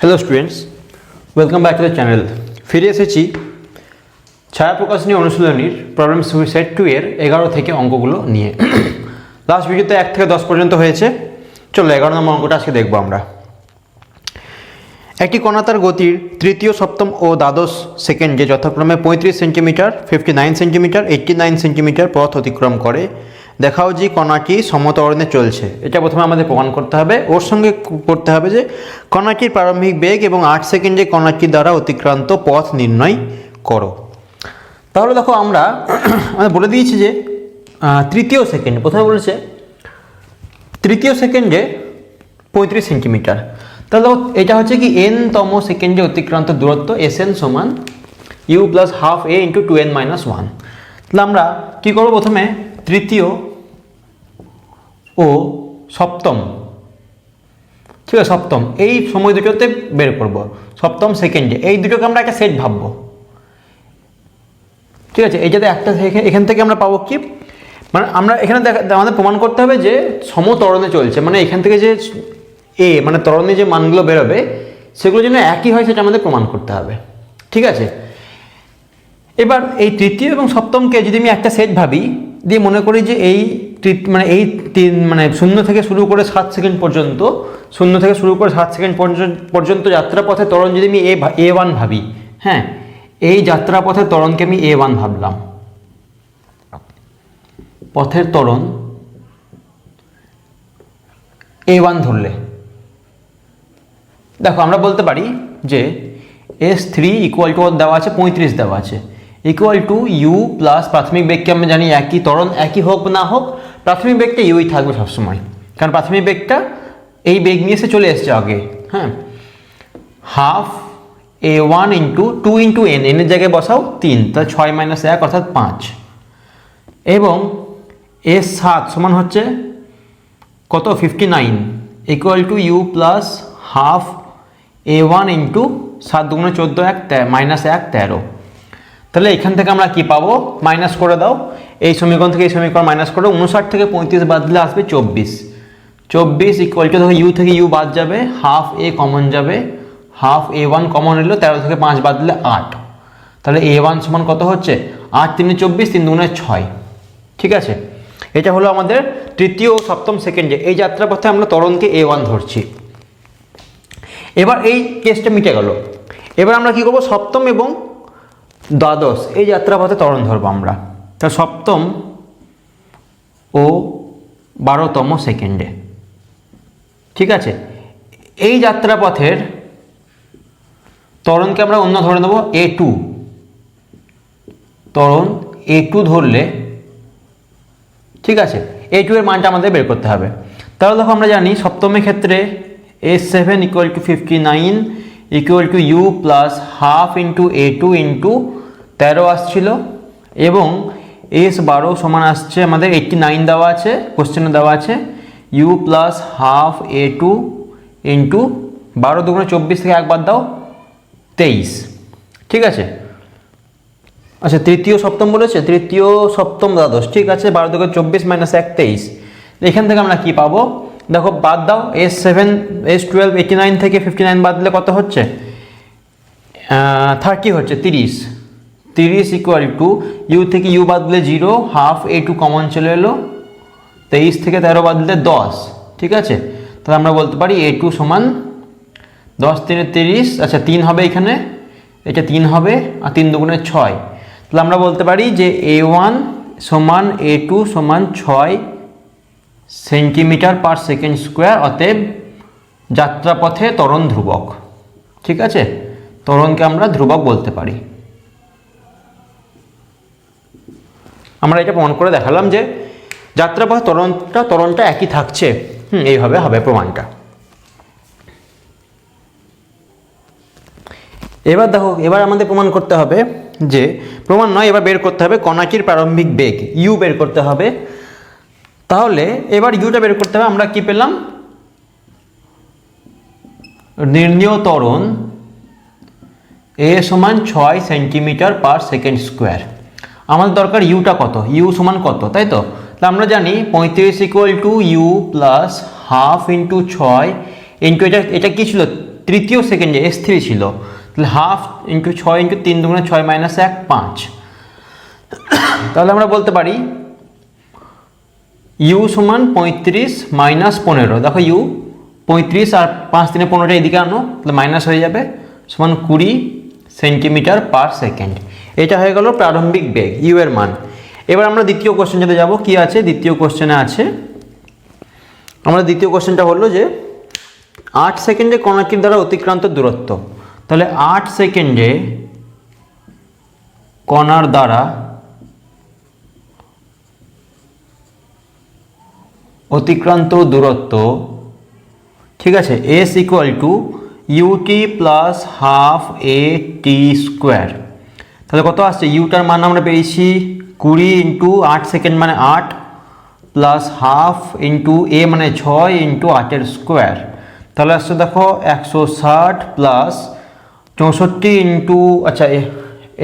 Hello students, welcome back to the channel. ফিরে এসেছি ছায়া প্রকাশনী অনুশীলনীর প্রবলেম সুইসাইড 2 এর 11 থেকে অঙ্কগুলো নিয়ে। লাস্ট ভিডিওতে 1 থেকে 10 পর্যন্ত হয়েছে। চলো 11 নম্বর অঙ্কটা আজকে দেখবো আমরা। একটি কণা তার গতির তৃতীয়, সপ্তম ও দ্বাদশ সেকেন্ডে যথাক্রমে 35 সেন্টিমিটার, 59 সেন্টিমিটার, 89 সেন্টিমিটার পথ অতিক্রম করে। দেখাও যে কণাটি সমত্বরণে চলছে। এটা প্রথমে আমাদের প্রমাণ করতে হবে। ওর সঙ্গে করতে হবে যে কণাটির প্রারম্ভিক বেগ এবং 8 সেকেন্ডে কণাটি দ্বারা অতিক্রান্ত পথ নির্ণয় করো। তাহলে দেখো আমরা বলে দিয়েছি যে তৃতীয় সেকেন্ড, প্রথমে বলেছে তৃতীয় সেকেন্ডে 35 সেন্টিমিটার। তাহলে এটা হচ্ছে কি n-তম সেকেন্ডে অতিক্রান্ত দূরত্ব Sn সমান u plus half a into 2n minus 1। তাহলে আমরা কী করবো, প্রথমে তৃতীয় ও সপ্তম, ঠিক আছে, সপ্তম এই সময় দুটোতে বের করব। সপ্তম সেকেন্ডে এই দুটোকে আমরা একটা সেট ভাববো, ঠিক আছে। এই যাতে একটা এখান থেকে আমরা পাবো কি, মানে আমরা এখানে আমাদের প্রমাণ করতে হবে যে সমত্বরণে চলছে, মানে এখান থেকে যে মানে ত্বরণে যে মানগুলো বেরোবে সেগুলো যেন একই হয় সেটা আমাদের প্রমাণ করতে হবে, ঠিক আছে। এবার এই তৃতীয় এবং সপ্তমকে যদি আমি একটা সেট ভাবি, দিয়ে মনে করি যে এই শূন্য থেকে শুরু করে 7 সেকেন্ড পর্যন্ত, শূন্য থেকে শুরু করে 7 সেকেন্ড পর্যন্ত যাত্রাপথে ত্বরণ যদি আমি a1 ভাবি, হ্যাঁ, এই যাত্রাপথের ত্বরণকে আমি a1 ভাবলাম, পথের ত্বরণ a1 ধরলে দেখো আমরা বলতে পারি যে S3 ইকুয়াল টু দেওয়া আছে 35 দেওয়া আছে, ইকুয়াল টু ইউ প্লাস প্রাথমিক বেগকে আমরা জানি একই, ত্বরণ একই হোক না হোক প্রাথমিক বেগটা ইউই থাকবে সবসময়, কারণ প্রাথমিক বেগটা এই বেগ নিয়ে এসে চলে এসছে আগে, হ্যাঁ। Half a1 into 2 into n, এর জায়গায় বসাও 3, তাহলে 6 মাইনাস 1 অর্থাৎ 5, এবং S7 সমান হচ্ছে কত 59 equal to U plus half a1 into 7 দুগুণে 14 মাইনাস 1 13। তাহলে এখান থেকে আমরা কি পাবো, মাইনাস করে দাও, এই সমীকরণ থেকে এই সমীকরণ মাইনাস করে 59 থেকে 35 বাদ দিলে আসবে 24 ইকুয়াল টু, দেখো ইউ থেকে ইউ বাদ যাবে, হাফ a কমন যাবে, হাফ a1 কমন এলো, 13 থেকে 5 বাদ দিলে 8, তাহলে a1 সমান কত হচ্ছে 8 3 24, 3 দুগুণে 6, ঠিক আছে। এটা হলো আমাদের তৃতীয় ও সপ্তম সেকেন্ডে এই যাত্রাপথে আমরা ত্বরণকে a1 ধরছি। এবার এই কেসটা মিটে গেল। এবার আমরা কি করব, সপ্তম এবং দ্বাদশ এই যাত্রাপথে ত্বরণ ধরবো আমরা। তা সপ্তম ও 12তম সেকেন্ডে, ঠিক আছে, এই যাত্রাপথের ত্বরণকে আমরা অন্য ধরে নেব a2, ত্বরণ a2 ধরলে, ঠিক আছে, a2 এর মানটা আমাদের বের করতে হবে। তাহলে দেখো আমরা জানি সপ্তমের ক্ষেত্রে S7 equal to 59 equal to U plus half into a2 into 13 আসছিল, এবং S12 সমান আসছে আমাদের 89 দেওয়া আছে, কোশ্চেনে দেওয়া আছে you plus half a2 into 12 দুগুণে 24 থেকে একবার দাও 23, ঠিক আছে। আচ্ছা, তৃতীয় সপ্তম বলেছে, তৃতীয় সপ্তম দ্বাদশ, ঠিক আছে, 12 দুগুণে 24 মাইনাস 1 23। এখান থেকে আমরা কি পাবো, দেখো বাদ দাও, S7 S12 89 থেকে 59 বাদ দিলে কত হচ্ছে 30 হচ্ছে, 30 ইকুয়াল টু ইউ থেকে ইউ বাদ দিলে 0, হাফ a2 কমন চলে এলো, 23 থেকে 13 বাদ দিলে 10, ঠিক আছে। তাহলে আমরা বলতে পারি a2 সমান 10 3 30, আচ্ছা 3 হবে এখানে, এটা 3 হবে, আর 3 দুগুণে 6, তাহলে আমরা বলতে পারি যে a1 সমান a2 সমান 6 সেন্টিমিটার পার সেকেন্ড স্কোয়ার, অতএব যাত্রাপথে ত্বরণ ধ্রুবক, ঠিক আছে, ত্বরণকে আমরা ধ্রুবক বলতে পারি। আমরা এটা প্রমাণ করে দেখালাম যে যাত্রাপথে ত্বরণটা একই থাকছে, এইভাবে হবে প্রমাণটা। এবার দেখো, এবার আমাদের প্রমাণ করতে হবে যে, প্রমাণ নয়, এবার বের করতে হবে কণাটির প্রারম্ভিক বেগ ইউ বের করতে হবে। তাহলে এবার ইউটা বের করতে হবে। আমরা কি পেলাম, নির্ণেয় ত্বরণ a সমান 6 সেন্টিমিটার পার সেকেন্ড স্কোয়ার। আমাদের দরকার ইউটা কত, ইউ সমান কত, তাই তো। আমরা জানি 35 equal to U plus half into 6 into এটা কি ছিল তৃতীয় সেকেন্ডে S3 ছিল, তাহলে হাফ ইন্টু 6 ইন্টু 3 দুগুণে 6 মাইনাস 1 5। তাহলে আমরা বলতে পারি ইউ সমান 35 মাইনাস 15। দেখো ইউ 35 আর 5 3 15টা এদিকে আনো, তাহলে মাইনাস হয়ে যাবে, সমান 20 সেন্টিমিটার পার সেকেন্ড। এটা হয়ে গেল প্রারম্ভিক বেগ ইউ এর মান। এবার আমরা দ্বিতীয় কোশ্চেনটাতে যাব। কি আছে দ্বিতীয় কোশ্চেনে আছে, আমরা দ্বিতীয় কোশ্চেনটা হলো যে 8 সেকেন্ডে কণাটির দ্বারা অতিক্রান্ত দূরত্ব। তাহলে 8 সেকেন্ডে কণার দ্বারা অতিক্রান্ত দূরত্ব, ঠিক আছে, S equal to U T plus half A T square. তাহলে কত আসছে, ইউটার মান আমরা পেয়েছি 20 ইন্টু 8 সেকেন্ড মানে 8 প্লাস হাফ ইন্টু এ মানে 6 ইন্টু 8 স্কোয়ার। তাহলে আসছে দেখো 160 প্লাস 64 ইন্টু, আচ্ছা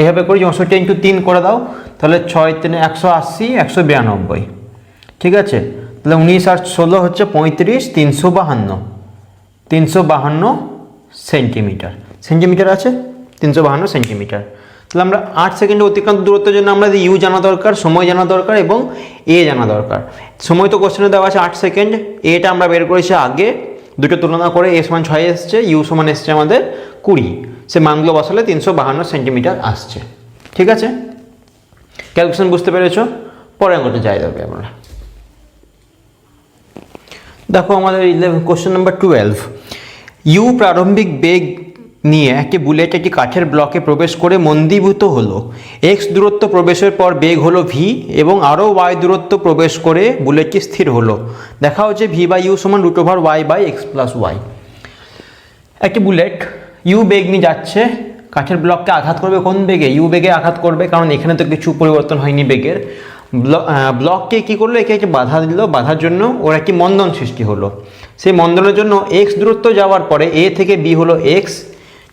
এভাবে করি 64 ইন্টু 3 করে দাও, তাহলে 6 3 180 192। ঠিক আছে, তাহলে 19 আর 16 হচ্ছে 35, 352 সেন্টিমিটার। সেন্টিমিটার আছে 352 সেন্টিমিটার। তাহলে আমরা 8 সেকেন্ডে অতিক্রান্ত দূরত্বের জন্য আমাদের ইউ জানা দরকার, সময় জানা দরকার এবং এ জানা দরকার। সময় তো কোশ্চেনে দেওয়া আছে 8 সেকেন্ড, এটা আমরা বের করেছি আগে, দুটো তুলনা করে এ সমান 6 এসছে, ইউ সমান এসছে আমাদের 20। সে মানগুলো বসালে 352 সেন্টিমিটার আসছে। ঠিক আছে, ক্যালকুলেশন বুঝতে পেরেছো? পরে অঙ্কটা যাই দেবে আমরা। দেখো আমাদের কোশ্চেন নাম্বার 12। ইউ প্রারম্ভিক বেগ নিয়ে একটি বুলেট একটি কাঠের ব্লকে প্রবেশ করে মন্দীভূত হলো। এক্স দূরত্ব প্রবেশের পর বেগ হলো ভি এবং আরও ওয়াই দূরত্ব প্রবেশ করে বুলেটটি স্থির হলো। দেখা হচ্ছে ভি বাই ইউ সমান √y by x plus Y. একটি বুলেট ইউ বেগ নিয়ে যাচ্ছে, কাঠের ব্লককে আঘাত করবে কোন বেগে? ইউ বেগে আঘাত করবে, কারণ এখানে তো কিছু পরিবর্তন হয়নি বেগের। ব্লককে কী করলো, একে একটি বাধা দিল, বাধার জন্য ওর একটি মন্দন সৃষ্টি হলো। সেই মন্দনের জন্য এক্স দূরত্ব যাওয়ার পরে এ থেকে বি হলো এক্স,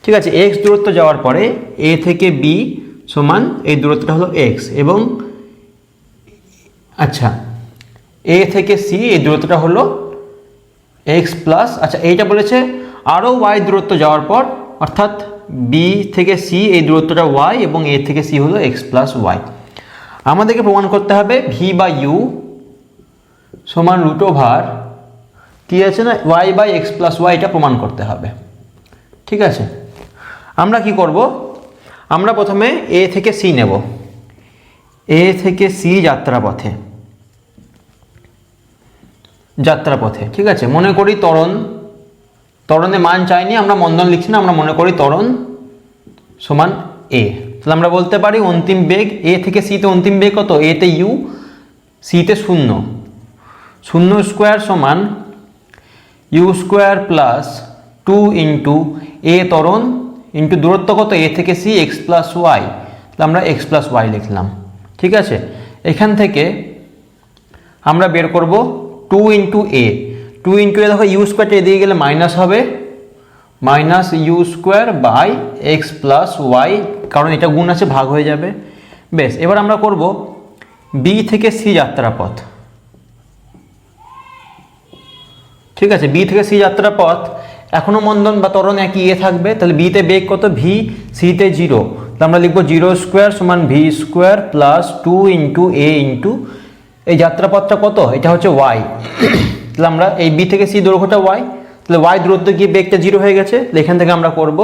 ঠিক আছে, এক্স দূরত্ব যাওয়ার পরে এ থেকে বি সমান এই দূরত্বটা হলো এক্স, এবং আচ্ছা এ থেকে সি এই দূরত্বটা হলো এক্স প্লাস, আচ্ছা এইটা বলেছে আরও ওয়াই দূরত্ব যাওয়ার পর, অর্থাৎ বি থেকে সি এই দূরত্বটা ওয়াই এবং এ থেকে সি হলো এক্স প্লাস ওয়াই। আমাদেরকে প্রমাণ করতে হবে ভি বা ইউ সমান √, কি আছে না, Y by x plus Y, এটা প্রমাণ করতে হবে। ঠিক আছে, আমরা কি করব, আমরা প্রথমে এ থেকে সি নেব। এ থেকে সি যাত্রাপথে, ঠিক আছে, মনে করি ত্বরণের মান চাইনি, আমরা মন্দন লিখছি না, আমরা মনে করি ত্বরণ সমান এ। তাহলে আমরা বলতে পারি অন্তিম বেগ এ থেকে সিতে, অন্তিম বেগ কত, এতে ইউ, সিতে 0 স্কোয়ার সমান ইউ স্কোয়ার প্লাস 2 ইন্টু এ ত্বরণ ইন্টু দূরত্ব কত, এ থেকে সি এক্স প্লাস ওয়াই, তাহলে আমরা এক্স প্লাস ওয়াই লিখলাম। ঠিক আছে, এখান থেকে আমরা বের করব 2 ইন্টু এ, দেখো ইউ স্কোয়ারটা এদিকে গেলে মাইনাস হবে, minus you square by x plus Y, কারণ এটা গুণ আছে ভাগ হয়ে যাবে। বেশ, এবার আমরা করব বি থেকে সি যাত্রাপথ। ঠিক আছে, বি থেকে সি যাত্রাপথ এখনও মন্দন বা ত্বরণ একই এ থাকবে, তাহলে বিতে বেগ কত, ভি, সিতে 0, তাহলে আমরা লিখবো 0 স্কোয়ার সমান ভি স্কোয়ার প্লাস 2 ইন্টু এ ইন্টু এই যাত্রাপথটা কত, এটা হচ্ছে ওয়াই। তাহলে আমরা এই বি থেকে সি দৈর্ঘ্যটা ওয়াই, তাহলে ওয়াই দূরত্ব গিয়ে বেগটা 0 হয়ে গেছে, এখান থেকে আমরা করব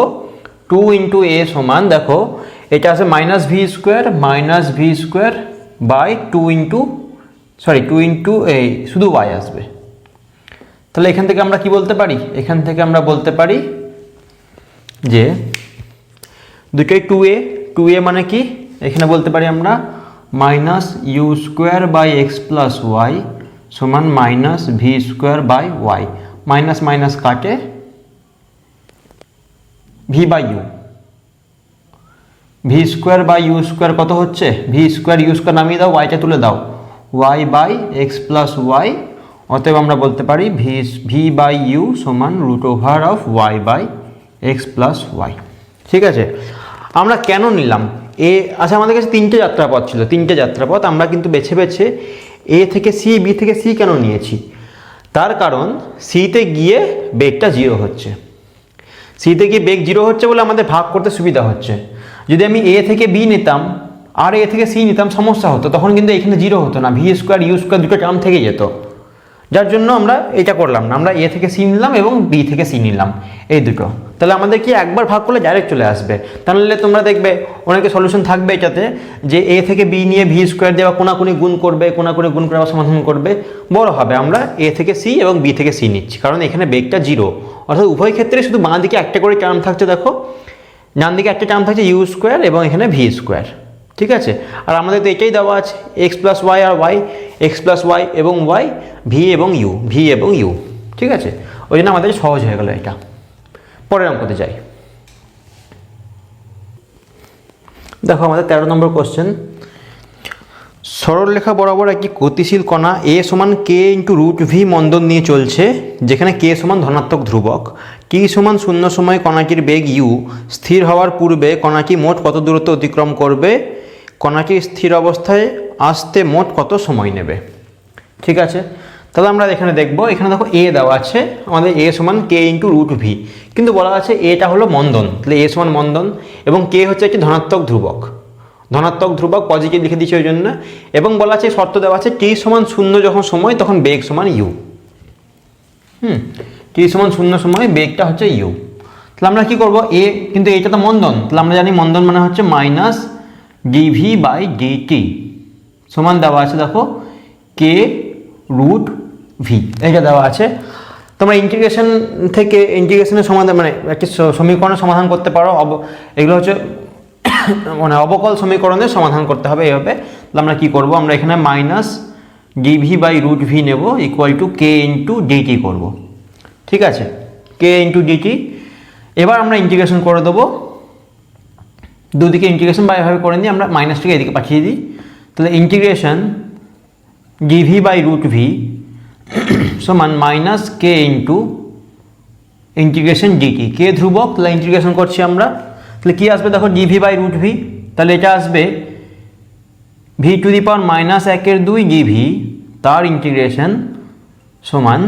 2 ইন্টু এ সমান, দেখো এটা আছে minus V square by 2 into এই শুধু ওয়াই আসবে। তাহলে এখান থেকে আমরা কি বলতে পারি, এখান থেকে আমরা বলতে পারি যে দুটোই 2a মানে কি, এখানে বলতে পারি আমরা minus you square by x plus y সমান minus V square by y, minus minus কাটে, v by u, v square by u square কত হচ্ছে, ভি স্কোয়ার ইউ স্কোয়ার নামিয়ে দাও, ওয়াইটা তুলে দাও, Y by x plus Y, অতএব আমরা বলতে পারি ভি বাই ইউ সমান √, Y by x plus Y. ঠিক আছে, আমরা কেন নিলাম এ, আচ্ছা আমাদের কাছে 3টে যাত্রাপথ ছিল, 3টে যাত্রাপথ আমরা কিন্তু বেছে বেছে এ থেকে সি, বি থেকে সি কেন নিয়েছি, তার কারণ সিতে গিয়ে বেগটা 0 হচ্ছে, সিতে গিয়ে বেগ 0 হচ্ছে বলে আমাদের ভাগ করতে সুবিধা হচ্ছে। যদি আমি এ থেকে বি নিতাম আর এ থেকে সি নিতাম সমস্যা হতো, তখন কিন্তু এখানে 0 হতো না, ভি স্কোয়ার ইউ স্কোয়ার দুটো টার্ম থেকে যেত। যার জন্য আমরা এটা করলাম না, আমরা এ থেকে সি নিলাম এবং বি থেকে সি নিলাম এই দুটো। তাহলে আমাদের কি একবার ভাগ করলে ডাইরেক্ট চলে আসবে। তাহলে তোমরা দেখবে অনেকে সলিউশন থাকবে এটাতে যে এ থেকে বি নিয়ে ভি স্কোয়ার দেওয়া কোনাকুনি গুণ করবে, কোনাকুনি গুণ করে আবার সমাধান করবে, বড় হবে। আমরা এ থেকে সি এবং বি থেকে সি নিচ্ছি কারণ এখানে বেগটা 0, অর্থাৎ উভয় ক্ষেত্রে শুধু বাঁ দিকে একটা করে টার্ম থাকছে। দেখো ডান দিকে একটা টার্ম থাকছে ইউ স্কোয়ার এবং এখানে ভি স্কোয়ার, ঠিক আছে। আর আমাদের তো এটাই দেওয়া আছে এক্স প্লাস ওয়াই আর ওয়াই, এক্স প্লাস ওয়াই এবং ওয়াই, ভি এবং ইউ, ভি এবং ইউ, ঠিক আছে। ওই জন্য আমাদের সহজ হয়ে গেল এটা। পরের অঙ্কতে যাই। দেখো আমাদের 13 নম্বর কোশ্চেন, সরলরেখা বরাবর একটি গতিশীল কণা এ সমান কে ইন্টু রুট ভি মন্দন নিয়ে চলছে, যেখানে কে সমান ধনাত্মক ধ্রুবক। টি সমান 0 সময় কণাটির বেগ ইউ স্থির হওয়ার পূর্বে কণাটি মোট কত দূরত্ব অতিক্রম করবে, কণাটি স্থির অবস্থায় আসতে মোট কত সময় নেবে। ঠিক আছে, তাহলে আমরা এখানে দেখব, এখানে দেখো এ দেওয়া আছে আমাদের এ সমান কে ইন্টু রুট ভি, কিন্তু বলা আছে এটা হলো মন্দন, তাহলে এ সমান মন্দন এবং কে হচ্ছে একটি ধনাত্মক ধ্রুবক, ধনাত্মক ধ্রুবক পজিটিভ লিখে দিচ্ছি ওই জন্য। এবং বলা আছে শর্ত দেওয়া আছে টি সমান 0 যখন সময় তখন বেগ সমান ইউ। টি সমান 0 সময় বেগটা হচ্ছে ইউ। তাহলে আমরা কি করব, এ কিন্তু এটা তো মন্দন, তাহলে আমরা জানি মন্দন মানে হচ্ছে মাইনাস ডিভি বাই ডিটি সমান দেওয়া আছে দেখো কে রুট ভি, এটা দেওয়া আছে। তোমরা ইন্টিগ্রেশন থেকে ইন্টিগ্রেশনের সমাধান মানে একটি সমীকরণের সমাধান করতে পারো। এগুলো হচ্ছে মানে অবকল সমীকরণের সমাধান করতে হবে এইভাবে। তাহলে আমরা কী করবো, আমরা এখানে minus dv by root v নেব equal to K into DT করবো, ঠিক আছে, কে ইন্টু ডিটি। এবার আমরা ইন্টিগ্রেশন করে দেবো, দুদিকে ইন্টিগ্রেশন বা এভাবে করে নিই, আমরা মাইনাসটাকে এদিকে পাঠিয়ে দিই। তাহলে integration D V by root V সমান minus K into integration D T, K ধ্রুবক, তাহলে ইন্টিগ্রেশন করছি আমরা। তাহলে কী আসবে দেখো ডিভি বাই রুট ভি, তাহলে এটা আসবে V to the power minus 1/2 D V তার ইন্টিগ্রেশন সমান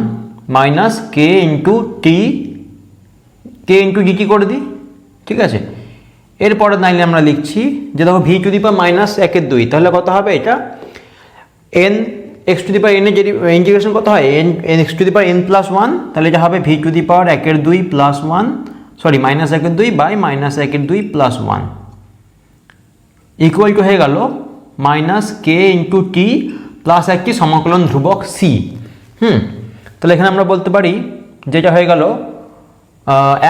minus K into T, K into D T করে দিই, ঠিক আছে। এরপরে নাইলে আমরা লিখছি যে দেখো V to the power minus 1/2, তাহলে কত হবে এটা N X to the power N এর যদি ইন্টিগ্রেশন কত হয় N X to the power N plus 1, তাহলে এটা হবে V to the power 1/2 plus 1 sorry minus 1/2 by minus 1/2 plus 1 equal to হয়ে গেল মাইনাস কে ইন্টু টি প্লাস একটি সমাকলন ধ্রুবক সি। তাহলে এখানে আমরা বলতে পারি যেটা হয়ে গেল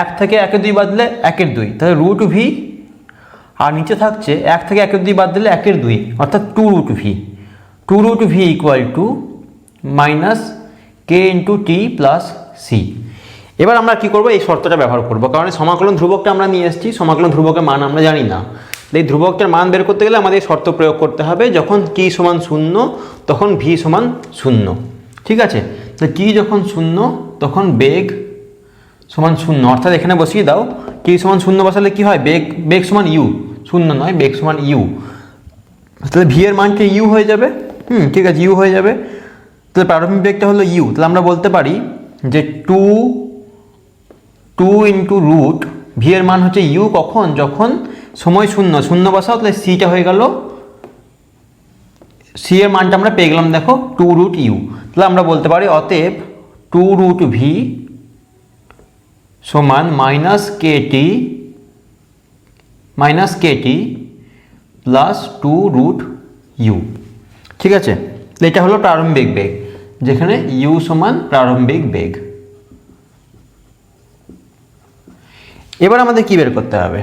1 থেকে 1/2 বাদ দিলে 1/2, তাহলে রুট ভি, আর নিচে থাকছে 1 থেকে 1/2 বাদ দিলে 1/2 অর্থাৎ 2 root V, 2 root V equal to minus K into T plus C. এবার আমরা কি করব, এই শর্তটা ব্যবহার করব, কারণ সমাকলন ধ্রুবকটা আমরা নিয়ে এসেছি, সমাকলন ধ্রুবকের মান আমরা জানি না। এই ধ্রুবকটার মান বের করতে গেলে আমাদের শর্ত প্রয়োগ করতে হবে, যখন টি সমান 0 তখন ভি সমান 0, ঠিক আছে। তো টি যখন 0 তখন বেগ সমান 0, অর্থাৎ এখানে বসিয়ে দাও টি সমান 0 বসালে কি হয়, বেগ সমান ইউ, 0 নয় বেগ সমান ইউ, তাহলে ভি এর মানটা ইউ হয়ে যাবে। ঠিক আছে, ইউ হয়ে যাবে। তাহলে প্রারম্ভিক বেগটা হলো ইউ, তাহলে আমরা বলতে পারি যে 2 ইন্টু রুট ভি এর মান হচ্ছে ইউ, কখন, যখন সময় 0 বসাও, তাহলে সিটা হয়ে গেল, সি এর মানটা আমরা পেয়ে গেলাম দেখো 2 রুট ইউ। তাহলে আমরা বলতে পারি অতএব 2 রুট ভি সমান minus K T plus 2 root U, ঠিক আছে। এটা হলো প্রারম্ভিক বেগ, যেখানে ইউ সমান প্রারম্ভিক বেগ। এবার আমাদের কি বের করতে হবে,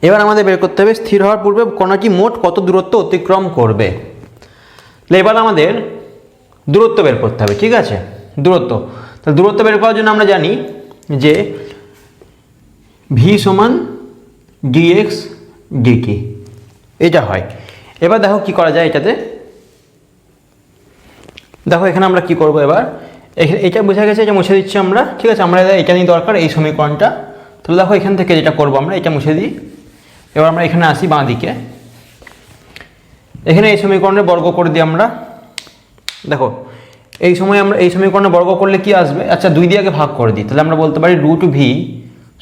এবার আমাদের বের করতে হবে স্থির হওয়ার পূর্বে কণাটি মোট কত দূরত্ব অতিক্রম করবে। এবার আমাদের দূরত্ব বের করতে হবে, ঠিক আছে, দূরত্ব। তাহলে দূরত্ব বের করার জন্য আমরা জানি যে ভি সমান ডিএক্স ডিটি, এটা হয়। এবার দেখো কি করা যায় এটাতে, দেখো এখানে আমরা কি করব, এবার এটা বোঝা গেছে, এটা মুছে দিচ্ছি আমরা, ঠিক আছে। আমরা এটা নিয়ে দরকার এই সমীকরণটা, তাহলে দেখো এখান থেকে যেটা করব আমরা এটা মুছে দিই। এবার আমরা এখানে আসি বাঁ দিকে, এখানে এই সমীকরণের বর্গ করে দিই আমরা। দেখো এই সময় আমরা এই সমীকরণে বর্গ করলে কি আসবে, আচ্ছা 2 দিয়ে আগে ভাগ করে দিই, তাহলে আমরা বলতে পারি রুট ভি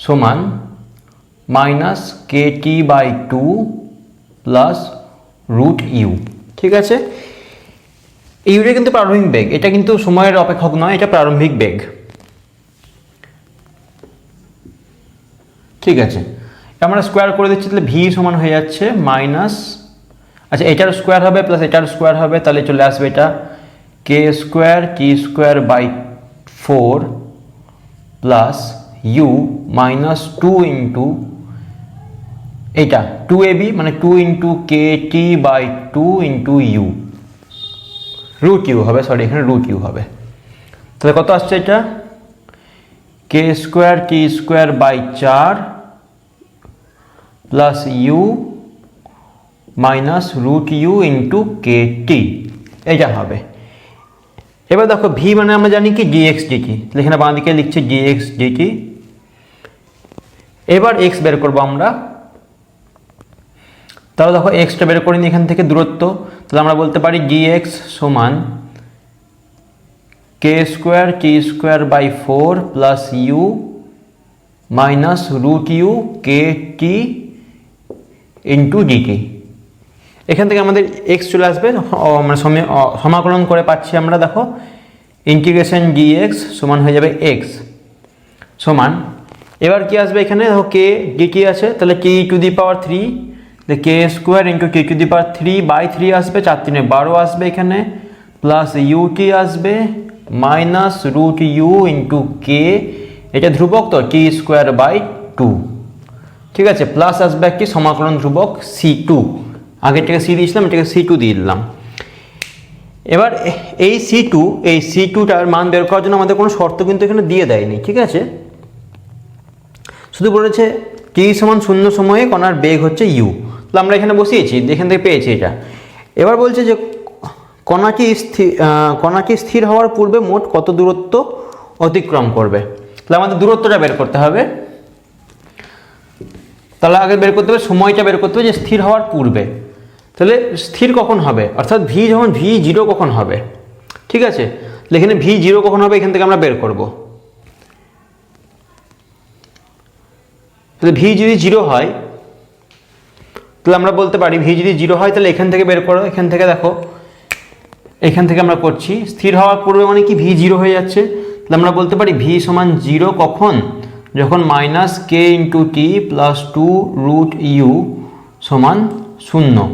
সমান minus KT/2 plus root U. ঠিক আছে, ইউটা কিন্তু প্রারম্ভিক বেগ, এটা কিন্তু সময়ের অপেক্ষক নয়, এটা প্রারম্ভিক বেগ। ঠিক আছে, আমরা স্কোয়ার করে দিচ্ছি, তাহলে ভি সমান হয়ে যাচ্ছে মাইনাস, আচ্ছা এটার স্কোয়ার হবে প্লাস এটার স্কোয়ার হবে, তাহলে চলে আসবে এটা K²T²/4 plus U minus 2 into এটা 2ab মানে 2 into KT/2 into U, root U হবে, সরি এখানে রুট ইউ হবে। তাহলে কত আসছে এটা K²T²/4 plus U minus root U into KT, এটা হবে। এবার দেখো ভি মানে আমরা জানি কি dx dt, তাহলে এখানে বাঁ দিকে লিখছি dx dt। এবার x বের করবো আমরা, তাহলে দেখো এক্সটা বের করে নিই এখান থেকে দূরত্ব, তাহলে আমরা বলতে পারি dx সমান K²T²/4 plus U minus root U KT into D T. এখান থেকে আমাদের এক্স চলে আসবে, মানে সমাকলন করে পাচ্ছি আমরা, দেখো ইন্টিগ্রেশন dx সমান হয়ে যাবে x সমান, এবার কি আসবে এখানে দেখো কে ডিটি আছে, তাহলে t⁻3, K² ইন্টু t⁻3/3 আসবে, 4×3=12 আসবে এখানে, প্লাস ইউটি আসবে minus root U into k, এটা ধ্রুবক তো t²/2। ঠিক আছে, প্লাস আসবে একটি সমাকলন ধ্রুবক C2, আগেরটাকে C দিয়েছিলাম, এটাকে C2 দিয়ে দিলাম। এবার এই C2টার মান বের করার জন্য আমাদের কোনো শর্ত কিন্তু এখানে দিয়ে দেয়নি। ঠিক আছে, শুধু বলেছে t=0 সময়ে কণার বেগ হচ্ছে u, তাহলে আমরা এখানে বসিয়েছি, এখান থেকে পেয়েছি এটা। এবার বলছে যে কণাটি স্থির হওয়ার পূর্বে মোট কত দূরত্ব অতিক্রম করবে, তাহলে আমাদের দূরত্বটা বের করতে হবে। তাহলে আগে বের করতে হবে সময়টা বের করতে হবে যে স্থির হওয়ার পূর্বে, তাহলে স্থির কখন হবে, অর্থাৎ যখন v0 কখন হবে। ঠিক আছে, তাহলে এখানে v0 কখন হবে এখান থেকে আমরা বের করব। তাহলে v যদি 0 হয়, তাহলে আমরা বলতে পারি v যদি 0 হয়, তাহলে এখান থেকে বের করো, এখান থেকে দেখো, এখান থেকে আমরা করছি স্থির হওয়ার পূর্বে মানে কি v0 হয়ে যাচ্ছে, তাহলে আমরা বলতে পারি v সমান 0 কখন, যখন মাইনাস কে ইন্টু টি প্লাস 2 রুট ইউ সমান 0,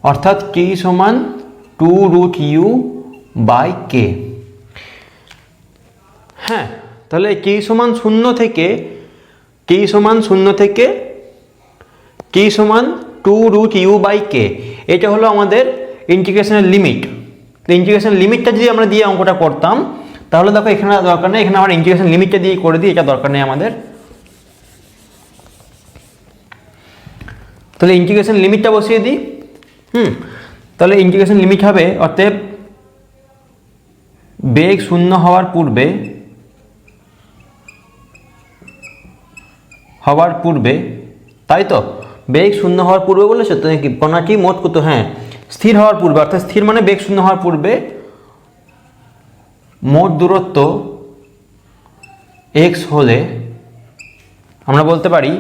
অর্থাৎ টি সমান 2 রুট ইউ বাই কে। হ্যাঁ, তাহলে টি সমান 0 থেকে টি সমান 2 রুট ইউ বাই কে, এটা হলো আমাদের ইন্টিগ্রেশনের লিমিট। ইন্টিগ্রেশন লিমিটটা যদি আমরা দিয়ে অঙ্কটা করতাম, তাহলে দেখো এখানে দরকার নেই, এখানে আমরা ইন্টিগ্রেশন লিমিটটা দিয়ে করে দিই, এটা দরকার নেই আমাদের। তাহলে ইন্টিগ্রেশন লিমিটটা বসিয়ে দিই। তাহলে ইন্টিগ্রেশন লিমিট হবে, অতএব বেগ 0 হওয়ার পূর্বে, তাই তো বেগ 0 হওয়ার পূর্বে বলেছে তো, কণাটি মোট কত, হ্যাঁ স্থির হওয়ার পূর্বে, অর্থাৎ স্থির মানে বেগ 0 হওয়ার পূর্বে মোট দূরত্ব x হলে আমরা বলতে পারি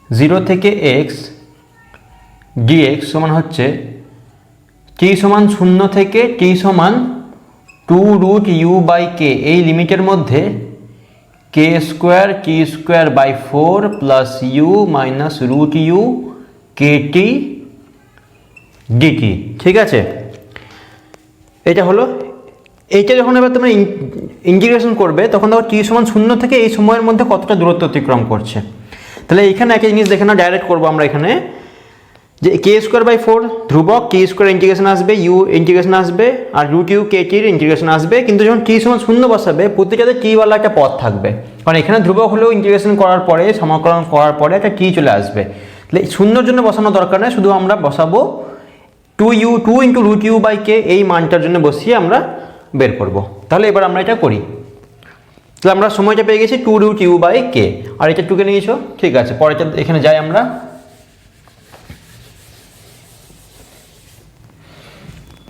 0 থেকে x dx সমান হচ্ছে t সমান 0 থেকে t সমান 2 রুট ইউ বাই কে, এই লিমিটের মধ্যে K²T²/4 plus U minus root U KT D T. ঠিক আছে, এটা হলো, এইটা যখন এবার তোমরা ইন্টিগ্রেশন করবে তখন দেখো টি সমান 0 থেকে এই সময়ের মধ্যে কতটা দূরত্ব অতিক্রম করছে। তাহলে এখানে একটা জিনিস দেখে না, ডাইরেক্ট করবো আমরা এখানে, যে K²/4 ধ্রুবক, T² ইন্টিগ্রেশন আসবে, ইউ ইন্টিগ্রেশন আসবে, আর রুট ইউ KT ইন্টিগ্রেশন আসবে, কিন্তু যখন টি সমান 0 বসাবে প্রতিটাতে টি-ওয়ালা একটা পদ থাকবে, কারণ এখানে ধ্রুবক হলেও ইন্টিগ্রেশন করার পরে, সমাকলন করার পরে একটা টি চলে আসবে। তাহলে 0-র জন্য বসানো দরকার নেই, শুধু আমরা বসাবো 2 ইন্টু রুট ইউ বাই কে, এই মানটার জন্য বসিয়ে আমরা বের করব। তাহলে এবার আমরা এটা করি, তাহলে আমরা সময়টা পেয়ে গেছি 2 রুট ইউ বাই কে, আর এটা 2 কে নিয়েছো। ঠিক আছে, পরেরটা এখানে যাই আমরা।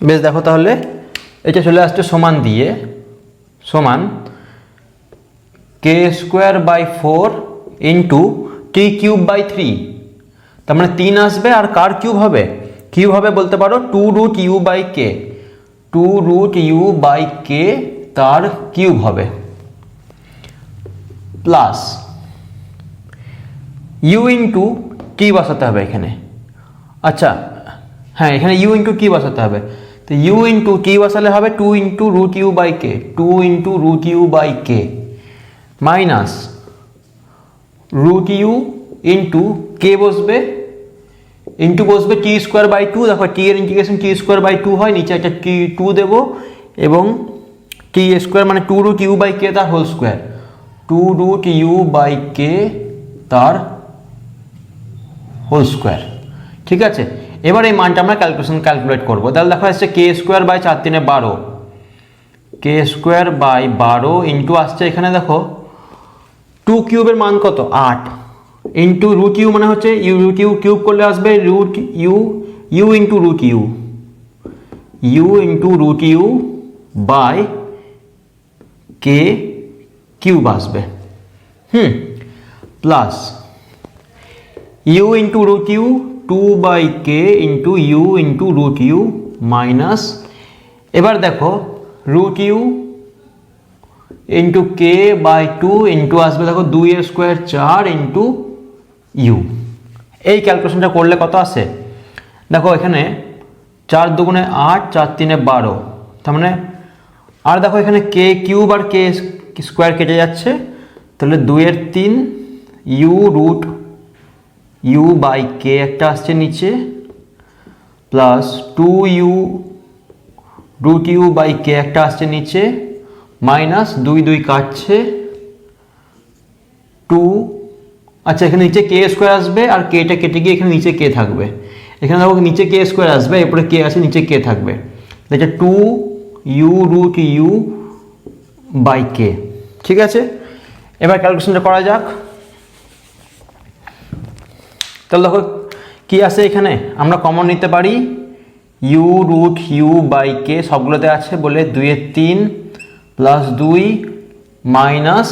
বেশ, দেখো তাহলে এটা চলে আসছে সমান দিয়ে, সমান k²/4 ইন্টু t³/3। তার মানে 3 আসবে, আর কার কিউব হবে? কিউব হবে বলতে পারো 2√u/k, 2√u/k তার কিউব হবে, প্লাস u ইন্টু কি বসাতে হবে এখানে? আচ্ছা হ্যাঁ, এখানে u ইন্টু কি বসাতে হবে, তো u ইন্টু কি বসালে হবে 2 into √u/k, 2 into √u/k minus √u into k বসবে, ইন্টু বসবে t²/2। দেখো t এর ইন্টিগ্রেশন t²/2 হয়, নিচে একটা t2 দেবো, এবং t² মানে 2√u/k তার হোল স্কোয়ার, 2√u/k তার হোল স্কোয়ার। ঠিক আছে, এবার এই মানটা আমরা ক্যালকুলেট করবো। তাহলে দেখো আসছে k²/4 × 12, k²/12 ইন্টু আসছে এখানে দেখো 2 কিউবের মান কত 8, ইন্টু √u মানে হচ্ছে √u কিউব করলে আসবে √u, u into √u, u into √u by k cube আসবে, plus u into √u 2/k into u into √u minus, এবার দেখো √u ইন্টু k/2 ইন্টু আসবে দেখো 2 এর স্কোয়ার 4 ইন্টু u। এই ক্যালকুলেশনটা করলে কত আসে দেখো, এখানে 4 দুগুণে 8, 4 3 12, তার মানে আর দেখো এখানে k কিউব আর k স্কোয়ার কেটে যাচ্ছে, তাহলে 2 এর 3 u√u/k একটা আসছে নিচে, প্লাস 2u√u/k একটা আসছে নিচে, মাইনাস 2 2 কাটছে 2। আচ্ছা এখানে নিচে k² আসবে, আর kটা কেটে গিয়ে এখানে নিচে k থাকবে, এখানে দেখো নিচে k² আসবে, এরপরে k আছে নিচে k থাকবে, এটা 2u√u/k। ঠিক আছে, এবার ক্যালকুলেশনটা করা যাক। তাহলে দেখো কি আছে এখানে, আমরা কমন নিতে পারি u√u/k, সবগুলোতে আছে বলে 2 এর 3 প্লাস 2 মাইনাস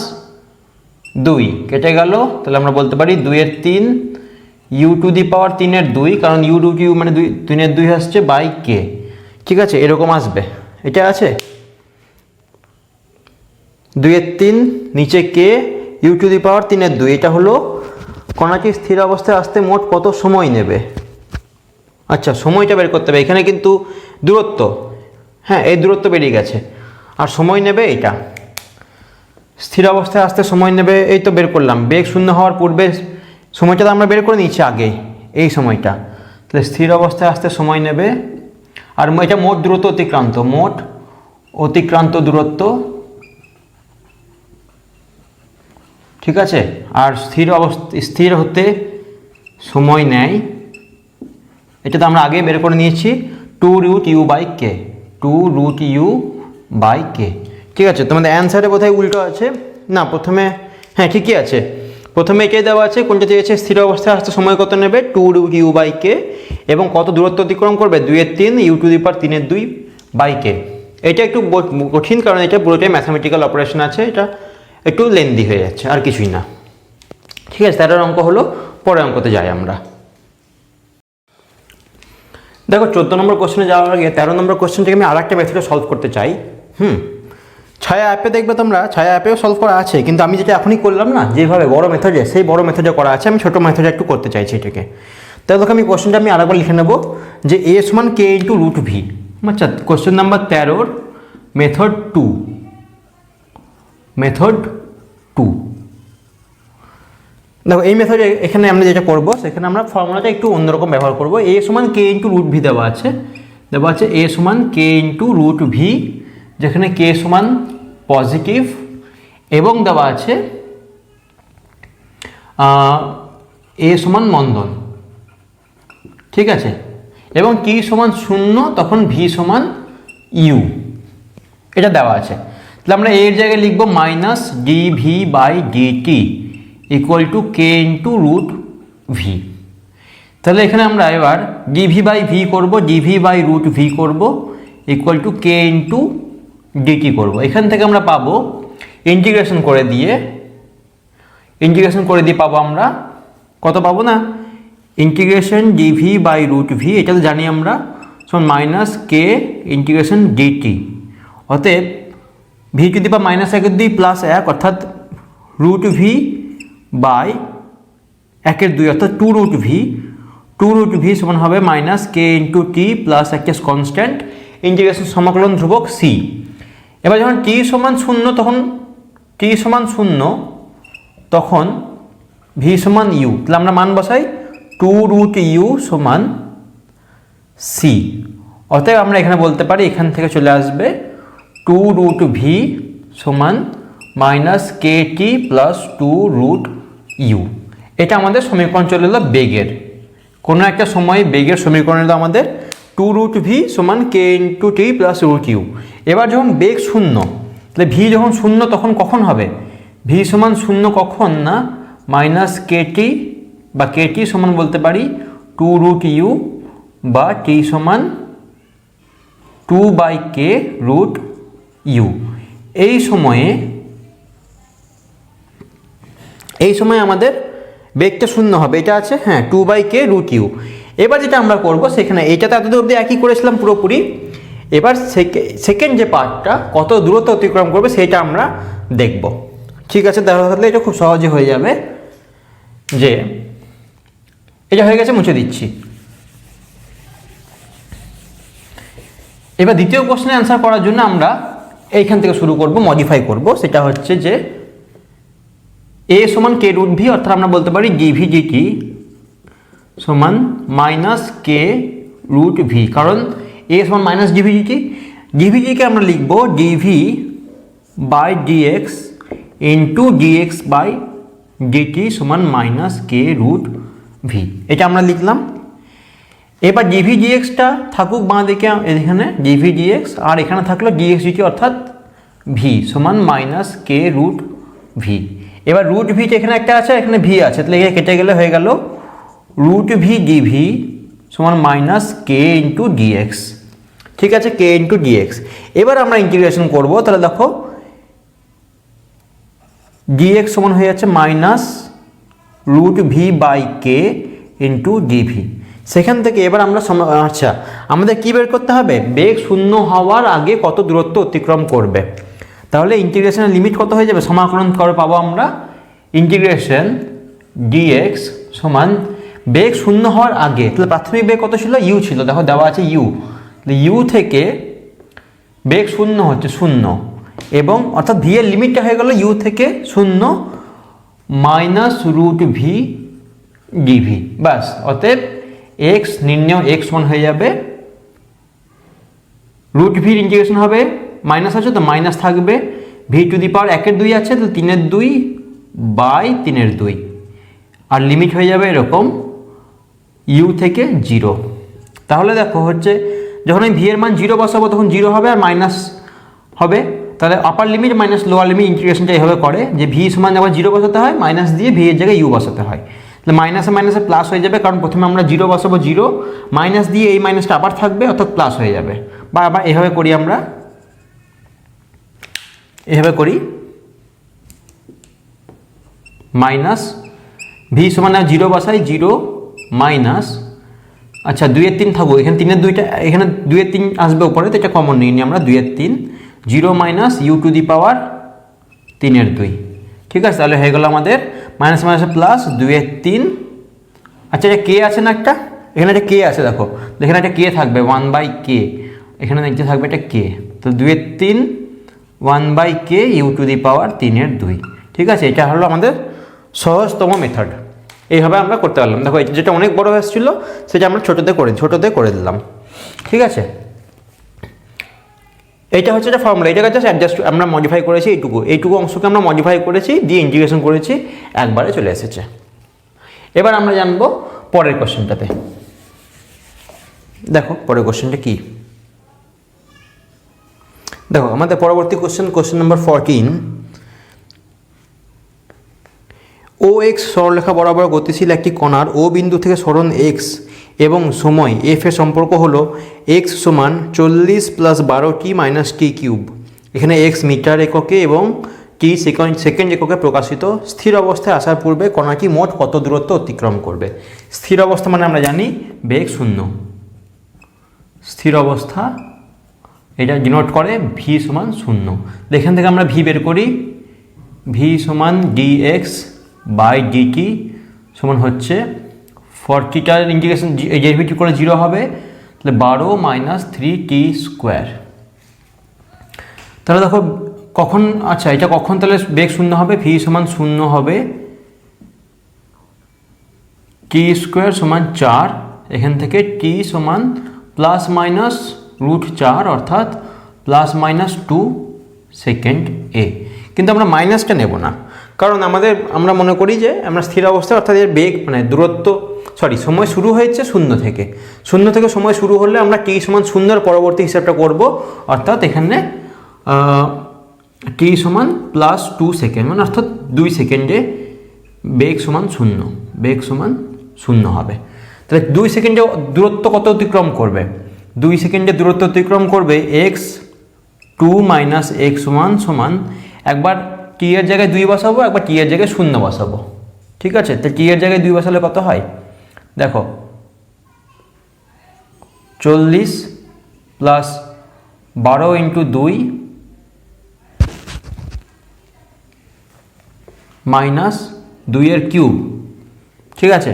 2 কেটে গেল, তাহলে আমরা বলতে পারি 2 এর 3 u⁻³ এর 2, কারণ u√u মানে 3 এর 2 আসছে বাই k। ঠিক আছে, এরকম আসবে, এটা আছে 2 এর 3 নিচে k u⁻³ এর 2, এটা হলো কণাটি স্থির অবস্থায় আসতে মোট কত সময় নেবে। আচ্ছা সময়টা বের করতে হবে, এখানে কিন্তু দূরত্ব, হ্যাঁ এই দূরত্ব বেরিয়ে গেছে, আর সময় নেবে এটা, স্থির অবস্থায় আসতে সময় নেবে, এই তো বের করলাম, বেগ শূন্য হওয়ার পূর্বে সময়টা তো আমরা বের করে নিচ্ছি আগে, এই সময়টা, তাহলে স্থির অবস্থায় আসতে সময় নেবে, আর এটা মোট দূরত্ব অতিক্রান্ত, মোট অতিক্রান্ত দূরত্ব। ঠিক আছে, আর স্থির হতে সময় নেয়, এটা তো আমরা আগে বের করে নিয়েছি 2√u/k, 2√u/k। ঠিক আছে, তোমাদের অ্যান্সারে কোথায় উল্টো আছে না, প্রথমে হ্যাঁ ঠিকই আছে, প্রথমে এটাই দেওয়া আছে, কোনটা দিয়েছে স্থির অবস্থায় আসতে সময় কত নেবে 2√u/k, এবং কত দূরত্ব অতিক্রম করবে 2 এর 3 u⁻³ এর 2/k। এটা একটু কঠিন, কারণ এটা পুরোটাই ম্যাথামেটিক্যাল অপারেশন আছে, এটা একটু লেন্দি হয়ে যাচ্ছে, আর কিছুই না। ঠিক আছে, 13 অঙ্ক হলো, পরের অঙ্কতে যাই আমরা। দেখো 14 নম্বর কোশ্চেনে যাওয়ার আগে 13 নম্বর কোশ্চেনটাকে আমি আর একটা মেথডে সলভ করতে চাই। ছায়া অ্যাপে দেখবে তোমরা, ছায়া অ্যাপেও সলভ করা আছে, কিন্তু আমি যেটা এখনই করলাম না যেভাবে বড় মেথডে, সেই বড় মেথডে করা আছে, আমি ছোটো মেথডে একটু করতে চাইছি এটাকে। তাহলে দেখো আমি কোশ্চেনটা আমি আরেকবার লিখে নেব যে a সমান k ইন্টু √v। আচ্ছা কোশ্চেন নাম্বার 13 মেথড 2, মেথড 2। দেখো এই মেথডে এখানে আমরা যেটা করব, সেখানে আমরা ফর্মুলাটা একটু অন্যরকম ব্যবহার করব। a সমান k ইন্টু √v দেওয়া আছে a সমান k ইন্টু √v, যেখানে k সমান পজিটিভ, এবং দেওয়া আছে a সমান মন্দন। ঠিক আছে, এবং t সমান 0, তখন v সমান u, এটা দেওয়া আছে। তাহলে আমরা এর জায়গায় লিখব minus dv/dt equal to k into √v। তাহলে এখানে আমরা এবার dv/v করব, dv/√v করব, equal to K into DT করবো। এখান থেকে আমরা পাবো ইন্টিগ্রেশন করে দিয়ে পাবো আমরা কত পাবো না, integration D V by root V, এটা তো জানি আমরা, সমান মাইনাস কে ইন্টিগ্রেশন ডিটি। অতএব V to the power minus 1/2 plus 1 অর্থাৎ রুট ভি বাই 1/2 অর্থাৎ 2 রুট ভি সমান হবে মাইনাস কে ইন্টু টি প্লাস একটা কনস্ট্যান্ট ইন্টিগ্রেশন সমাকলন ধ্রুবক সি। এবার যখন টি সমান 0 তখন ভি সমান ইউ, তাহলে আমরা মান বসাই 2 রুট ইউ সমান সি। অতএব আমরা এখানে বলতে পারি এখান থেকে চলে আসবে 2 রুট ভি সমান minus K T plus 2 root U. এটা আমাদের সমীকরণ চলে এলো বেগের, কোনো একটা সময় বেগের সমীকরণ এলো আমাদের 2 রুট ভি সমান কে ইন্টু টি প্লাস রুট ইউ। এবার যখন বেগ 0, তাহলে ভি যখন 0 তখন কখন হবে, ভি সমান 0 কখন না মাইনাস কে টি বা কে টি সমান বলতে পারি 2 রুট ইউ বা টি সমান 2 বাই কে রুট ইউ। এই সময়ে আমাদের বেগটা 0 হবে, এটা আছে হ্যাঁ 2 বাই কে রুট ইউ। এবার যেটা আমরা করবো সেখানে এইটাতে এতদূর অবধি একই করেছিলাম পুরোপুরি, এবার সেকেন্ড যে পার্টটা কত দূরত্ব অতিক্রম করবে সেটা আমরা দেখব। ঠিক আছে, তাহলে এটা খুব সহজে হয়ে যাবে। যে এটা হয়ে গেছে, মুছে দিচ্ছি। এবার দ্বিতীয় কোশ্চেনের অ্যান্সার করার জন্য আমরা এইখান থেকে শুরু করব, মডিফাই করব। সেটা হচ্ছে যে এ সমান কে রুট ভি অর্থাৎ আমরা বলতে পারি ডিভি ডিটি সমান মাইনাস কে রুট ভি, কারণ এ সমান মাইনাস ডিভি ডিটিকে আমরা লিখব D V by D X into D X by D T সমান মাইনাস কে রুট ভি, এটা আমরা লিখলাম। এবার ডিভি ডিএক্সটা থাকুক বাঁ দিকে এখানে ডিভি ডিএক্স, আর এখানে থাকলো ডিএক্স ডিটি অর্থাৎ ভি সমান মাইনাস কে রুট ভি। এবার রুট ভিটা এখানে একটা আছে, এখানে ভি আছে, তাহলে এখানে কেটে গেলে হয়ে গেল রুট ভি ডিভি সমান মাইনাস কে ইন্টু ডিএক্স। ঠিক আছে, কে ইন্টু ডিএক্স। এবার আমরা ইন্টিগ্রেশন করব, তাহলে দেখো ডিএক্স সমান হয়ে যাচ্ছে minus root V by K into D V. সেখান থেকে এবার আমরা আচ্ছা আমাদের কী বের করতে হবে, বেগ 0 হওয়ার আগে কত দূরত্ব অতিক্রম করবে। তাহলে ইন্টিগ্রেশনের লিমিট কত হয়ে যাবে, সমাকলন করে পাবো আমরা ইন্টিগ্রেশন ডিএক্স সমান বেগ 0 হওয়ার আগে, তাহলে প্রাথমিক বেগ কত ছিল, ইউ ছিল, দেখো দেওয়া আছে ইউ, ইউ থেকে বেগ 0 হচ্ছে 0 এবং অর্থাৎ ভি এর লিমিটটা হয়ে গেল ইউ থেকে 0 মাইনাস রুট ভি ডিভি, বাস। অতএব এক্স নির্ণয় এক্স সমান হয়ে যাবে রুট ভির ইন্টিগ্রেশন হবে, মাইনাস আছে তো মাইনাস থাকবে, ভি টু দি পাওয়ার 1/2 আছে, তাহলে 3/2 বাই 3/2, আর লিমিট হয়ে যাবে এরকম ইউ থেকে 0। তাহলে দেখো হচ্ছে যখন আমি ভি এর মান 0 বসাবো তখন 0 হবে আর মাইনাস হবে, তাহলে upper limit minus lower limit ইন্টিগ্রেশনটা এইভাবে করে যে ভি সমান আবার 0 বসাতে হয়, মাইনাস দিয়ে ভি এর জায়গায় ইউ বসাতে হয়, তাহলে মাইনাসে মাইনাসে প্লাস হয়ে যাবে, কারণ প্রথমে আমরা 0 বসাবো, 0 মাইনাস দিয়ে এই মাইনাসটা আবার থাকবে অর্থাৎ প্লাস হয়ে যাবে। বা আবার এভাবে করি, আমরা এভাবে করি মাইনাস ভি সমান 0 বসাই 0 মাইনাস, আচ্ছা 2/3 থাকবো, এখানে 3/2টা এখানে 2/3 আসবে উপরে, তো এটা কমন নিয়ে নিই আমরা 2/3, 0 মাইনাস ইউ টু দি পাওয়ার 3/2। ঠিক আছে, তাহলে হয়ে গেল আমাদের মাইনাস মাইনাসে প্লাস 2/3। আচ্ছা এটা কে আছে না একটা, এখানে একটা কে আছে, দেখো এখানে একটা কে থাকবে 1/k, এখানে দেখতে থাকবে একটা কে, তো 2/3 1/k ইউ টু দি পাওয়ার 3/2। ঠিক আছে, এটা হলো আমাদের সহজতম মেথড, এইভাবে আমরা করতে পারলাম। দেখো যেটা অনেক বড় হয়েছিল সেটা আমরা ছোটোতে করে দিলাম। ঠিক আছে, এইটা হচ্ছে একটা ফর্মুলা, এটাকে জাস্ট অ্যাডজাস্ট আমরা মডিফাই করেছি, এইটুকু অংশকে আমরা মডিফাই করেছি, দিয়ে ইন্টিগ্রেশন করেছি, একবারে চলে এসেছে। এবার আমরা জানবো পরের কোশ্চেনটাতে। দেখো পরের কোশ্চেনটা কি, দেখো আমাদের পরবর্তী কোশ্চেন নাম্বার 14, ও এক্স সরলরেখা বরাবর গতিশীল একটি কণার ও বিন্দু থেকে সরণ এক্স এবং সময় এফ এর সম্পর্ক হলো এক্স সমান 40 প্লাস 12t মাইনাস টি কিউব। এখানে এক্স মিটার এককে এবং টি সেকেন্ড এককে প্রকাশিত। স্থির অবস্থায় আসার পূর্বে কণাটি মোট কত দূরত্ব অতিক্রম করবে? স্থির অবস্থা মানে আমরা জানি বেগ শূন্য। স্থির অবস্থা এটা ডিনোট করে ভি সমান শূন্য। এখান থেকে আমরা ভি বের করি, ভি সমান ডিএক্স বাই ডিটি সমান হচ্ছে 40টার ইন্টিগ্রেশন ডেরিভেটিভ করে 0 হবে, তাহলে 12 মাইনাস 3t স্কোয়ার। তাহলে দেখো কখন, আচ্ছা এটা কখন তাহলে বেগ শূন্য হবে? ভি সমান শূন্য হবে টি স্কোয়ার সমান 4, এখান থেকে টি সমান প্লাস মাইনাস √4 অর্থাৎ প্লাস মাইনাস 2 সেকেন্ড এ। কিন্তু আমরা মাইনাসটা নেব না, কারণ আমরা মনে করি যে আমরা স্থির অবস্থায় অর্থাৎ এর বেগ মানে দূরত্ব সময় শুরু হয়েছে শূন্য থেকে সময় শুরু হলে আমরা টি সমান শূন্যর পরবর্তী হিসাবটা করব, অর্থাৎ এখানে টি সমান প্লাস 2 সেকেন্ড মানে অর্থাৎ 2 সেকেন্ডে বেগ সমান শূন্য হবে। তাহলে 2 সেকেন্ডে দূরত্ব কত অতিক্রম করবে? 2 সেকেন্ডে দূরত্ব অতিক্রম করবে এক্স 2 মাইনাস এক্স সমান একবার টি এর জায়গায় 2 বসাবো, একবার টি এর জায়গায় 0 বসাবো। ঠিক আছে, তো টি এর জায়গায় 2 বসালে কত হয় দেখো, 40 প্লাস 12 ইন্টু 2 মাইনাস 2 এর কিউব। ঠিক আছে,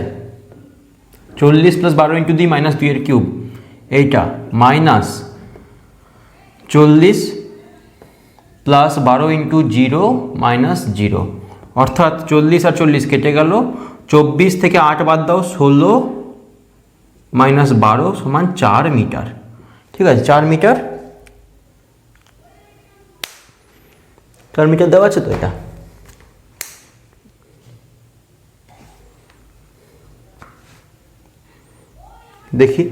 40 প্লাস 12 ইন্টু 2 মাইনাস 2 এর কিউব, এইটা মাইনাস 40 প্লাস 12 ইন্টু 0 মাইনাস 0, অর্থাৎ 40 আর 40 কেটে গেল, 24 থেকে 8 বাদ দাও, 16 মাইনাস 12 সমান 4 মিটার। ঠিক আছে, 4 মিটার দেওয়া আছে তো এটা। দেখি,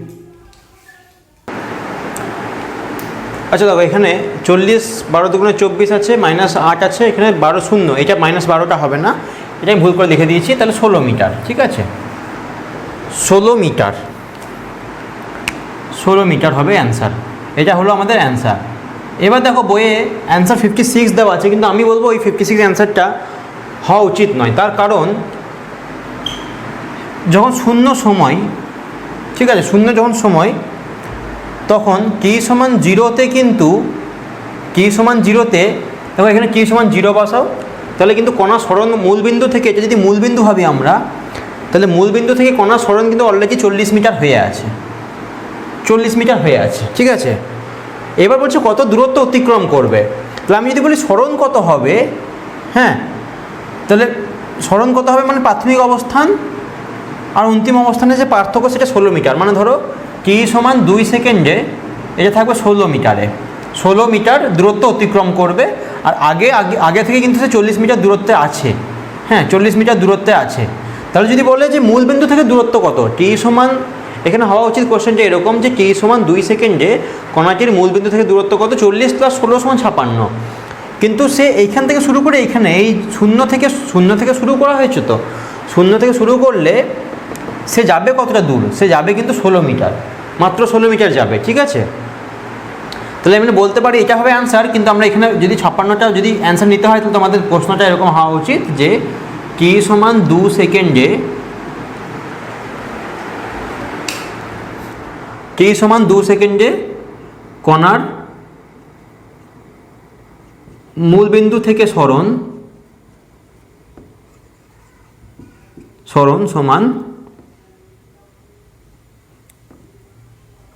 আচ্ছা দেখো এখানে 40 12 দুগুণে 24 আছে, মাইনাস 8 আছে, এখানে 12 শূন্য, এটা মাইনাস 12টা হবে না, এটা আমি ভুল করে লিখে দিয়েছি, তাহলে 16 মিটার। ঠিক আছে, 16 মিটার হবে অ্যান্সার। এটা হলো আমাদের অ্যান্সার। এবার দেখো বইয়ে অ্যান্সার 56 দেওয়া আছে, কিন্তু আমি বলবো ওই 56 অ্যান্সারটা হওয়া উচিত নয়। তার কারণ যখন শূন্য সময়, ঠিক আছে, শূন্য যখন সময়, তখন টি সমান 0তে কিন্তু দেখো এখানে টি সমান 0 বসাও, তাহলে কিন্তু কণা সরণ মূলবিন্দু থেকে, এটা যদি মূলবিন্দু ভাবি আমরা, তাহলে মূলবিন্দু থেকে কণা সরণ কিন্তু অলরেডি 40 মিটার হয়ে আছে, 40 মিটার হয়ে আছে। ঠিক আছে, এবার বলছে কত দূরত্ব অতিক্রম করবে। তাহলে আমি যদি বলি সরণ কত হবে, হ্যাঁ, তাহলে সরণ কত হবে মানে প্রাথমিক অবস্থান আর অন্তিম অবস্থানে যে পার্থক্য সেটা 16 মিটার। মানে ধরো টি সমান 2 সেকেন্ডে এটা থাকবে 16 মিটারে, 16 মিটার দূরত্ব অতিক্রম করবে। আর আগে থেকে কিন্তু সে 40 মিটার দূরত্বে আছে, হ্যাঁ 40 মিটার দূরত্বে আছে। তাহলে যদি বলে যে মূলবিন্দু থেকে দূরত্ব কত, টি সমান, এখানে হওয়া উচিত কোশ্চেনটা এরকম যে টি সমান 2 সেকেন্ডে কণাটির মূলবিন্দু থেকে দূরত্ব কত, 40 প্লাস 16 সমান 56। কিন্তু সে এইখান থেকে শুরু করে এইখানে এই শূন্য থেকে শুরু করা হয়েছে, তো শূন্য থেকে শুরু করলে সে যাবে কতটা দূর, সে যাবে কিন্তু 16 মিটার, মাত্র 16 মিটার যাবে। ঠিক আছে, তাহলে আমি বলতে পারি এটা হবে অ্যান্সার। কিন্তু আমরা এখানে যদি 56টা যদি অ্যান্সার নিতে হয়, তাহলে তোমাদের প্রশ্নটা এরকম হওয়া উচিত যে টি সমান 2 সেকেন্ডে কণার মূলবিন্দু থেকে সরণ সমান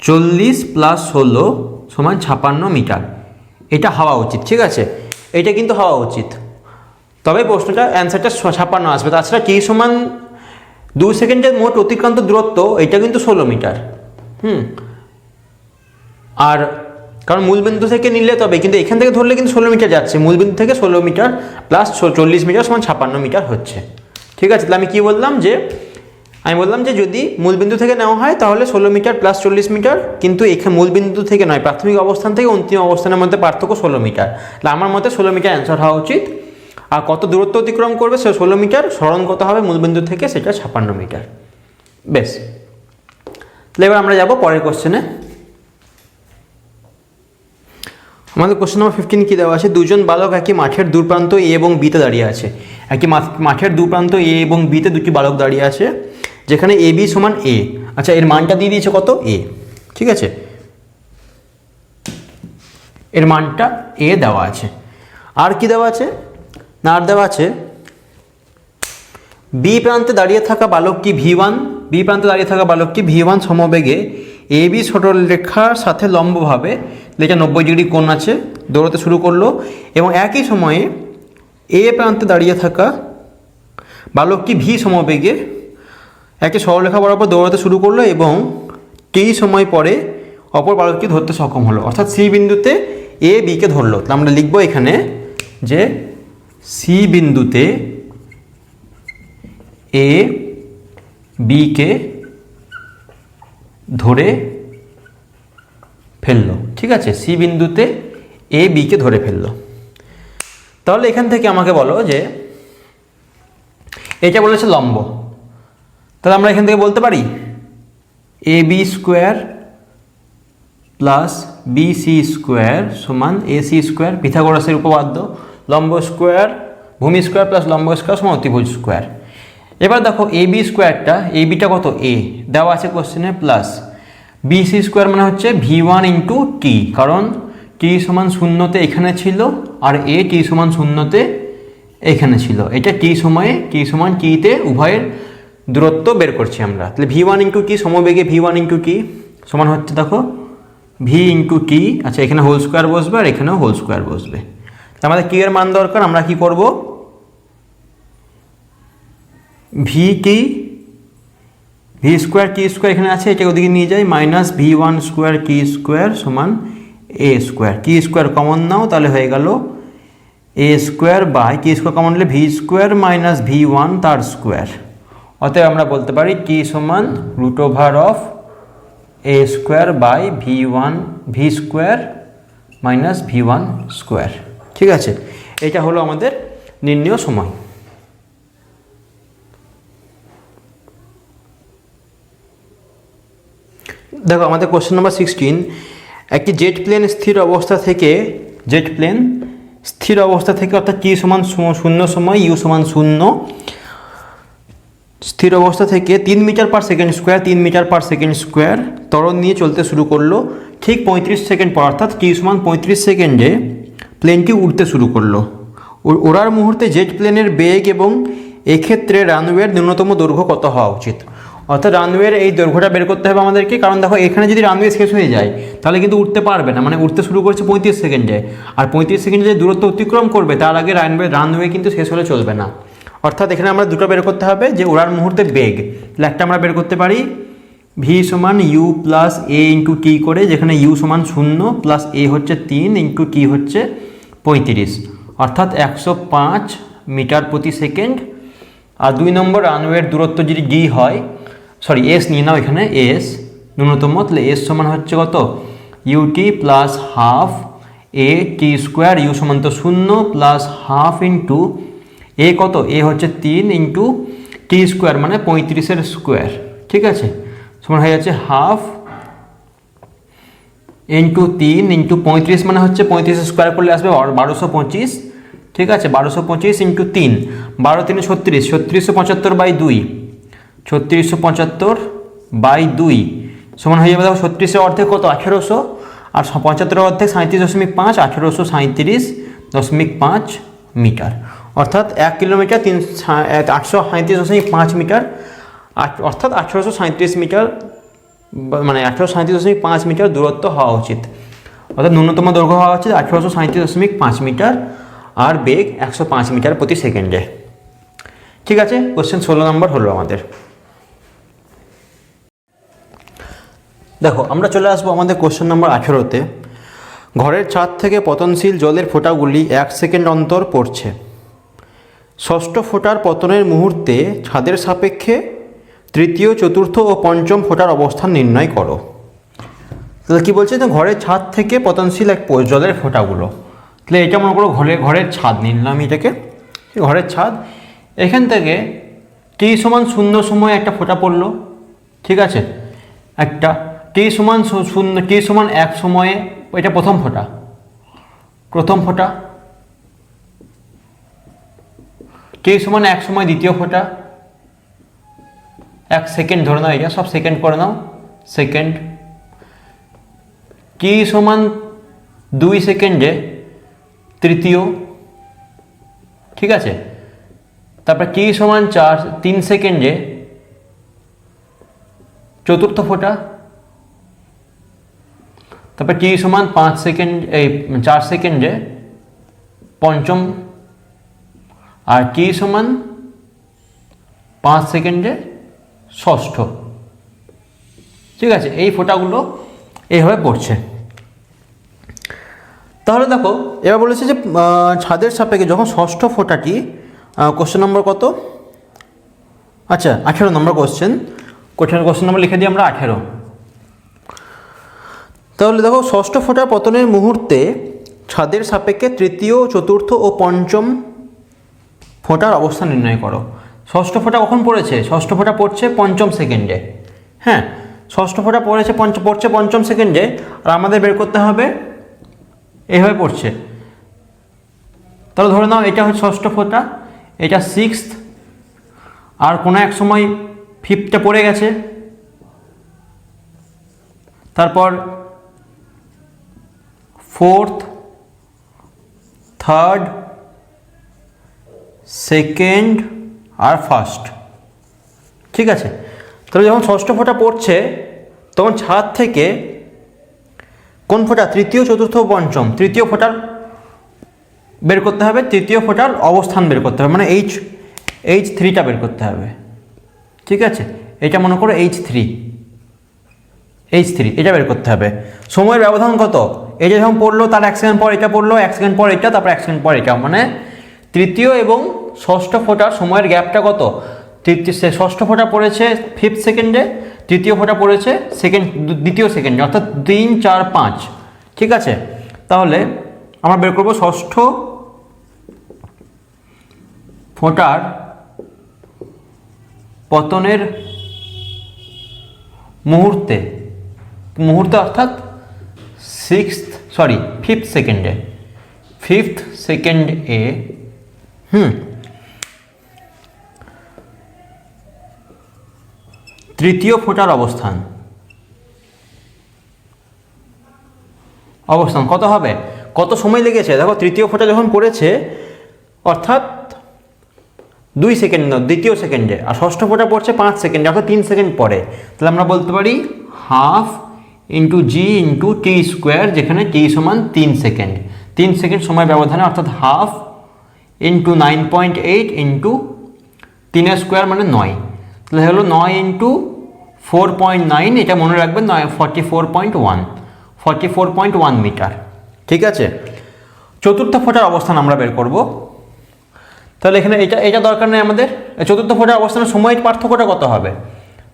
40 প্লাস 16 সমান 56 মিটার, এটা হওয়া উচিত। ঠিক আছে, এটা কিন্তু হওয়া উচিত, তবে প্রশ্নটা অ্যান্সারটা 56 আসবে। তাছাড়া টি সমান 2 সেকেন্ডের মোট অতিক্রান্ত দূরত্ব এটা কিন্তু 16 মিটার। আর কারণ মূলবিন্দু থেকে নিলে তবে, কিন্তু এখান থেকে ধরলে কিন্তু 16 মিটার যাচ্ছে, মূলবিন্দু থেকে 16 মিটার প্লাস 40 মিটার সমান 56 মিটার হচ্ছে। ঠিক আছে, তাহলে আমি বললাম যে যদি মূলবিন্দু থেকে নেওয়া হয় তাহলে 16 মিটার প্লাস 40 মিটার, কিন্তু এখানে মূলবিন্দু থেকে নয়, প্রাথমিক অবস্থান থেকে অন্তিম অবস্থানের মধ্যে পার্থক্য 16 মিটার। তাহলে আমার মতে 16 মিটার অ্যান্সার হওয়া উচিত। আর কত দূরত্ব অতিক্রম করবে সে 16 মিটার, সরণ কত হবে মূলবিন্দু থেকে সেটা 56 মিটার। বেশ, তাহলে এবার আমরা যাব পরের কোশ্চেনে। আমাদের কোশ্চেন নম্বর 15 কী দেওয়া আছে, দুজন বালক একই মাঠের দুপ্রান্ত এ এবং বিতে দাঁড়িয়ে আছে। একই মাঠের দুপ্রান্ত এ এবং বিতে দুটি বালক দাঁড়িয়ে আছে, যেখানে এ বি সমান এ। আচ্ছা, এর মানটা দিয়ে দিয়েছে কত, এ। ঠিক আছে, এর মানটা এ দেওয়া আছে। আর কি দেওয়া আছে না, আর দেওয়া আছে বি প্রান্তে দাঁড়িয়ে থাকা বালকটি V1, বি প্রান্তে দাঁড়িয়ে থাকা বালকটি V1 সমবেগে এ বি সরলরেখার সাথে লম্বভাবে, যেটা 90 ডিগ্রি কোণ আছে, দৌড়তে শুরু করলো। এবং একই সময়ে এ প্রান্তে দাঁড়িয়ে থাকা বালকটি ভি সমবেগে একটি সরলরেখা বরাবর দৌড়াতে শুরু করলো এবং টি সময় পরে অপর বালকটি ধরতে সক্ষম হলো। অর্থাৎ সি বিন্দুতে এ বিকে ধরলো। তাহলে আমরা লিখবো এখানে যে সি বিন্দুতে এ বিকে ধরে ফেললো। ঠিক আছে, সি বিন্দুতে এ বিকে ধরে ফেললো। তাহলে এখান থেকে আমাকে বলো যে এটা বলেছে লম্ব, তাহলে আমরা এখান থেকে বলতে পারি A B square plus B C square সমান এ সি স্কোয়ার, পিথাগোরাসের উপপাদ্য, লম্ব স্কোয়ার ভূমি স্কোয়ার প্লাস লম্ব স্কোয়ার সমান অতিভুজ স্কোয়ার। এবার দেখো এ বি স্কোয়ারটা, এ বিটা কত, এ দেওয়া আছে কোশ্চেনে, প্লাস বি সি স্কোয়ার মানে হচ্ছে V1 ইন্টু টি, কারণ টি সমান শূন্যতে এখানে ছিল আর এ টি সমান শূন্যতে এখানে ছিল। এটা টি সময়ে টি সমান টিতে উভয়ের দূরত্ব বের করছি আমরা। তাহলে V1 ইন্টু টি সমবেগে V1 ইন্টু টি সমান হচ্ছে দেখো ভি ইন্টু টি। আচ্ছা, এখানে হোল স্কোয়ার বসবে আর এখানেও হোল স্কোয়ার বসবে। আমাদের কি এর মান দরকার, আমরা কি করব, V T, V square T square এখানে আছে, এটা ওদিকে নিয়ে যাই, minus V1 square T square সমান A square. T square common নাও, তাহলে হয়ে গেল A square by T square common নিলে ভি স্কোয়ার মাইনাস V1 তার স্কোয়ার। অতএব আমরা বলতে পারি টি সমান root over of A square by V1 v square minus V1 square. ঠিক আছে, এটা হলো আমাদের নির্ণেয় সময়। দেখো আমাদের কোশ্চেন নাম্বার 16, একটি জেট প্লেন স্থির অবস্থা থেকে, জেট প্লেন স্থির অবস্থা থেকে অর্থাৎ টি সমান 0 সময় ইউ সমান 0 স্থির অবস্থা থেকে 3 metre per second square, 3 metre per second square ত্বরণ নিয়ে চলতে শুরু করলো। ঠিক 35 সেকেন্ড পর অর্থাৎ টি সমান 35 সেকেন্ডে প্লেনটি উড়তে শুরু করলো। ওড়ার মুহূর্তে জেট প্লেনের বেগ এবং এক্ষেত্রে রানওয়ের ন্যূনতম দৈর্ঘ্য কত হওয়া উচিত। অর্থাৎ রানওয়ের এই দৈর্ঘ্যটা বের করতে হবে আমাদেরকে, কারণ দেখো এখানে যদি রানওয়ে শেষ হয়ে যায় তাহলে কিন্তু উঠতে পারবে না, মানে উঠতে শুরু করছে 35 সেকেন্ডে, আর 35 সেকেন্ডে যে দূরত্ব অতিক্রম করবে তার আগে রানওয়ে কিন্তু শেষ হলে চলবে না। অর্থাৎ এখানে আমরা দুটো বের করতে হবে, যে ওড়ার মুহূর্তে বেগ, তাহলে একটা আমরা বের করতে পারি ভি সমান you plus A into T করে, যেখানে ইউ সমান 0 প্লাস এ হচ্ছে 3 ইন্টু টি হচ্ছে 35, অর্থাৎ 105 মিটার প্রতি সেকেন্ড। আর 2 নম্বর রানওয়ের দূরত্ব যদি ডি হয়, সরি এস নিয়ে নাও এখানে, এস ন্যূনতম, তাহলে এস সমান হচ্ছে কত, U T plus half A T square, U সমান তো 0 প্লাস হাফ ইন্টু এ কত, এ হচ্ছে 3 ইন্টু টি স্কোয়ার মানে 35-এর স্কোয়ার। ঠিক আছে, সমান হয়ে যাচ্ছে হাফ ইন্টু 3 ইন্টু 35 মানে হচ্ছে 35 স্কোয়ার করলে আসবে 1225। ঠিক আছে, 1225 ইন্টু 3, 12 3 36, 3675 বাই 2, 3675 বাই 2 সমান হয়ে যাবে দেখো 36-এর অর্ধেক কত, 1800, আর 75-এর অর্ধেক 37.5, 1837.5 মিটার। অর্থাৎ 1 কিলোমিটার 837.5 মিটার, অর্থাৎ 1837 মিটার, মানে 1837.5 মিটার দূরত্ব হওয়া উচিত। অর্থাৎ ন্যূনতম দৈর্ঘ্য হওয়া উচিত 1837.5 মিটার, আর বেগ 105 মিটার প্রতি সেকেন্ডে। ঠিক আছে, কোশ্চেন 16 নম্বর হলো আমাদের। দেখো আমরা চলে আসবো আমাদের কোশ্চেন নম্বর 18-তে। ঘরের ছাদ থেকে পতনশীল জলের ফোঁটাগুলি 1 সেকেন্ড অন্তর পড়ছে। ষষ্ঠ ফোঁটার পতনের মুহূর্তে ছাদের সাপেক্ষে তৃতীয়, চতুর্থ ও পঞ্চম ফোঁটার অবস্থান নির্ণয় করো। তাহলে কী বলছে, যে ঘরের ছাদ থেকে পতনশীল জলের ফোঁটাগুলো, তাহলে এটা মনে করো ঘরের ছাদ নিলাম, এটাকে ঘরের ছাদ। এখান থেকে টি সমান 0 সময় একটা ফোঁটা পড়লো। ঠিক আছে, একটা টি সমান শূন্য, টি সমান 1 সময়ে, এটা প্রথম ফোঁটা, টি সমান 1 সময় দ্বিতীয় ফোঁটা, 1 সেকেন্ড ধরে নাও, এটা সব সেকেন্ড করে নাও, সেকেন্ড। টি সমান 2 সেকেন্ডে তৃতীয়, ঠিক আছে। তারপর টি সমান 3 সেকেন্ডে চতুর্থ ফোঁটা, তারপর টি সমান 4 সেকেন্ডে পঞ্চম, আর টি সমান 5 সেকেন্ডে ষষ্ঠ, ঠিক আছে। এই ফোঁটাগুলো এইভাবে পড়ছে। তাহলে দেখো এবার বলেছে যে ছাদের সাপেক্ষে যখন ষষ্ঠ ফোঁটাটি, কোশ্চেন নম্বর কত, আচ্ছা 18 নম্বর কোশ্চেন নম্বর লিখে দিই আমরা 18। তাহলে দেখো ষষ্ঠ ফোঁটা পতনের মুহূর্তে ছাদের সাপেক্ষে তৃতীয়, চতুর্থ ও পঞ্চম ফোঁটার অবস্থান নির্ণয় করো। ষষ্ঠ ফোঁটা কখন পড়েছে? ষষ্ঠ ফোঁটা পড়ছে পঞ্চম সেকেন্ডে, হ্যাঁ, ষষ্ঠ ফোঁটা পড়ছে পঞ্চম সেকেন্ডে, আর আমাদের বের করতে হবে এইভাবে পড়ছে। তাহলে ধরে নাও এটা হচ্ছে ষষ্ঠ ফোঁটা, এটা 6th, আর কোনো এক সময় 5th পড়ে গেছে, তারপর 4th, 3rd, 2nd আর 1st, ঠিক আছে। তাহলে যখন ষষ্ঠ ফোঁটা পড়ছে তখন ছাদ থেকে কোন ফোঁটা, তৃতীয়, চতুর্থ, পঞ্চম, তৃতীয় ফোঁটার বের করতে হবে, তৃতীয় ফোঁটার অবস্থান বের করতে হবে, মানে H3টা বের করতে হবে, ঠিক আছে। এটা মনে করো H3, এটা বের করতে হবে। সময়ের ব্যবধান কত? এটা যখন পড়লো তার 1 সেকেন্ড পর এটা পড়লো, 1 সেকেন্ড পর এটা, তারপর 1 সেকেন্ড পর এটা, মানে তৃতীয় এবং ষষ্ঠ ফোঁটার সময়ের গ্যাপটা কত? ষষ্ঠ ফোঁটা পড়েছে 5th সেকেন্ডে, তৃতীয় ফোঁটা পড়েছে দ্বিতীয় সেকেন্ডে, অর্থাৎ 3, 4, 5, ঠিক আছে। তাহলে আমরা বের করবো ষষ্ঠ ফোঁটার পতনের মুহূর্তে অর্থাৎ 5th সেকেন্ডে তৃতীয় ফোঁটার অবস্থান কত হবে? কত সময় লেগেছে? দেখো তৃতীয় ফোঁটা যখন পড়েছে অর্থাৎ 2 সেকেন্ড, দ্বিতীয় সেকেন্ডে, আর ষষ্ঠ ফোঁটা পড়ছে 5 সেকেন্ডে, অর্থাৎ 3 সেকেন্ড পরে। তাহলে আমরা বলতে পারি 1/2 × g × t², যেখানে t সমান 3 সেকেন্ড, 3 সেকেন্ড সময় ব্যবধানে, অর্থাৎ 1/2 × 9.8 × 3² মানে 9। তাহলে হলো 9 × 4.9, এটা মনে রাখবেন, 44.1 মিটার, ঠিক আছে। চতুর্থ ফোঁটার অবস্থান আমরা বের করব। তাহলে এখানে এটা দরকার নেই আমাদের। চতুর্থ ফোঁটার অবস্থানের সময়ের পার্থক্যটা কত হবে?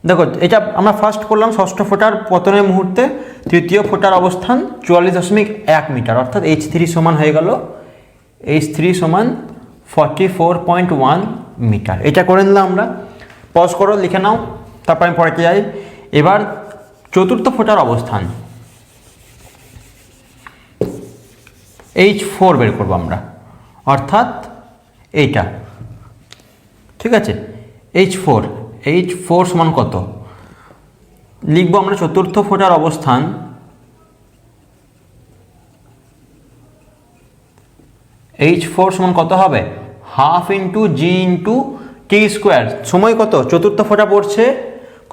দেখো এটা আমরা ফার্স্ট করলাম, ষষ্ঠ ফোঁটার পতনের মুহূর্তে তৃতীয় ফোঁটার অবস্থান 44.1 মিটার, অর্থাৎ H3 সমান হয়ে গেল, H3 সমান 44.1 মিটার। এটা করে নিলাম আমরা। পজ করো, লিখে নাও, তারপর আমি পরেতে যাই। এবার চতুর্থ ফোঁটার অবস্থান H4 বের করবো আমরা, অর্থাৎ এইটা, ঠিক আছে। H4 সমান কত লিখবো আমরা? চতুর্থ ফোঁটার অবস্থান H4 সমান কত হবে? 1/2 × g × t²। সময় কত? চতুর্থ ফোঁটা পড়ছে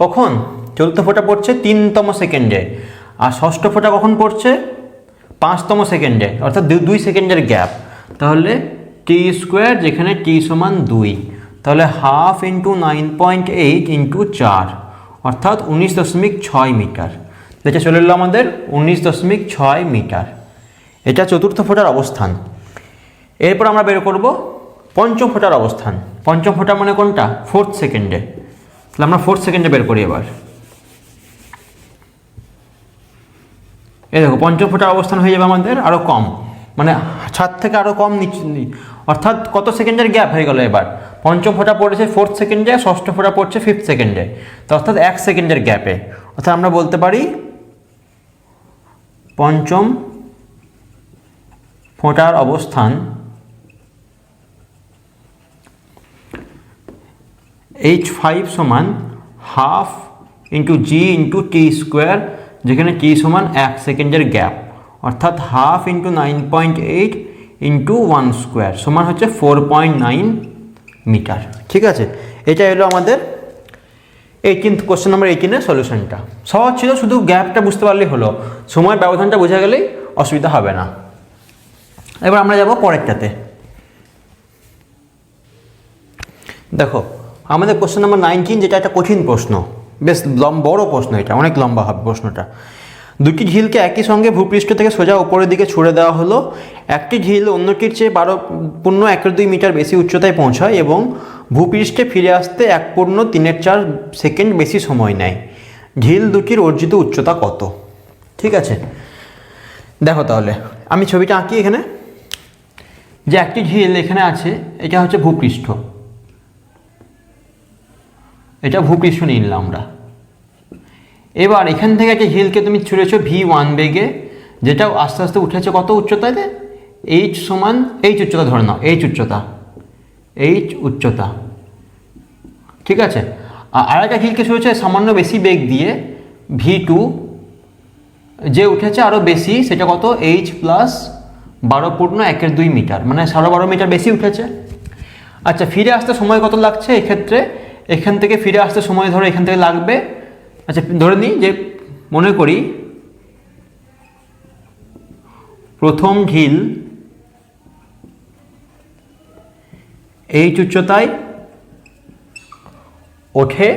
কখন? চতুর্থ ফোঁটা পড়ছে 3তম সেকেন্ডে, আর ষষ্ঠ ফোঁটা কখন পড়ছে? 5তম সেকেন্ডে, অর্থাৎ 2 সেকেন্ডের গ্যাপ। তাহলে t², যেখানে t সমান 2, তাহলে 1/2 × 9.8 × 4, অর্থাৎ 19.6 মিটার। এটা চলে এলো আমাদের 19.6 মিটার। এটা চতুর্থ ফোঁটার অবস্থান। এরপর আমরা বের করব পঞ্চম ফোঁটার অবস্থান। পঞ্চম ফোঁটা মানে কোনটা? 4th সেকেন্ডে। তাহলে আমরা 4th সেকেন্ডে বের করি এবার। এই দেখো পঞ্চম ফোঁটার অবস্থান হয়ে যাবে আমাদের আরও কম, মানে ছাদ থেকে আরও কম নিচে, অর্থাৎ কত সেকেন্ডের গ্যাপ হয়ে গেল এবার? পঞ্চম ফোঁটা পড়েছে 4th সেকেন্ডে, ষষ্ঠ ফোঁটা পড়ছে 5th সেকেন্ডে, তো অর্থাৎ 1 সেকেন্ডের গ্যাপে, অর্থাৎ আমরা বলতে পারি পঞ্চম ফোঁটার অবস্থান h5 সমান হাফ ইন্টু জি ইন্টু টি স্কোয়ার, যেখানে টি সমান 1 সেকেন্ডের গ্যাপ, অর্থাৎ হাফ ইন্টু 9.8 ইন্টু 1 স্কোয়ার সমান হচ্ছে 4.9 মিটার। ঠিক আছে, এটা হলো আমাদের 18th কোশ্চেন নাম্বার 18-এর সলিউশনটা। সহজ ছিল, শুধু গ্যাপটা বুঝতে পারলেই হলো, সময় ব্যবধানটা বোঝা গেলেই অসুবিধা হবে না। এবার আমরা যাব পরেরটাতে। দেখো আমাদের কোশ্চেন নাম্বার 19, যেটা একটা কঠিন প্রশ্ন, বেশ বড় প্রশ্ন, এটা অনেক লম্বা হবে প্রশ্নটা। দুটি ঝিলকে একই সঙ্গে ভূপৃষ্ঠ থেকে সোজা উপরের দিকে ছুড়ে দেওয়া হলো। একটি ঝিল অন্যটির চেয়ে 12.12 মিটার বেশি উচ্চতায় পৌঁছায় এবং ভূপৃষ্ঠে ফিরে আসতে 1.34 সেকেন্ড বেশি সময় নেয়। ঝিল দুটির অর্জিত উচ্চতা কত? ঠিক আছে, দেখো তাহলে আমি ছবিটা আঁকি এখানে। যে একটি ঝিল এখানে আছে, এটা হচ্ছে ভূপৃষ্ঠ, এটা ভূপৃষ্ঠ নিলাম আমরা। এবার এখান থেকে একটা ঝিলকে তুমি ছুঁড়েছো v1 বেগে, যেটাও আস্তে আস্তে উঠেছে কত উচ্চতাতে, h সমান h উচ্চতা ধরে নাও, h উচ্চতা। ঠিক আছে, আর একটা ঝিলকে ছুঁড়েছে সামান্য বেশি বেগ দিয়ে v2, যে উঠেছে আরও বেশি, সেটা কত h প্লাস 12.12 মিটার, মানে 12.5 মিটার বেশি উঠেছে। আচ্ছা, ফিরে আসতে সময় কত লাগছে এক্ষেত্রে? এখান থেকে ফিরে আসতে সময় ধরো এখান থেকে লাগবে, আচ্ছা ধরে নিই যে মনে করি প্রথম ঝিল এই উচ্চতায় ওঠে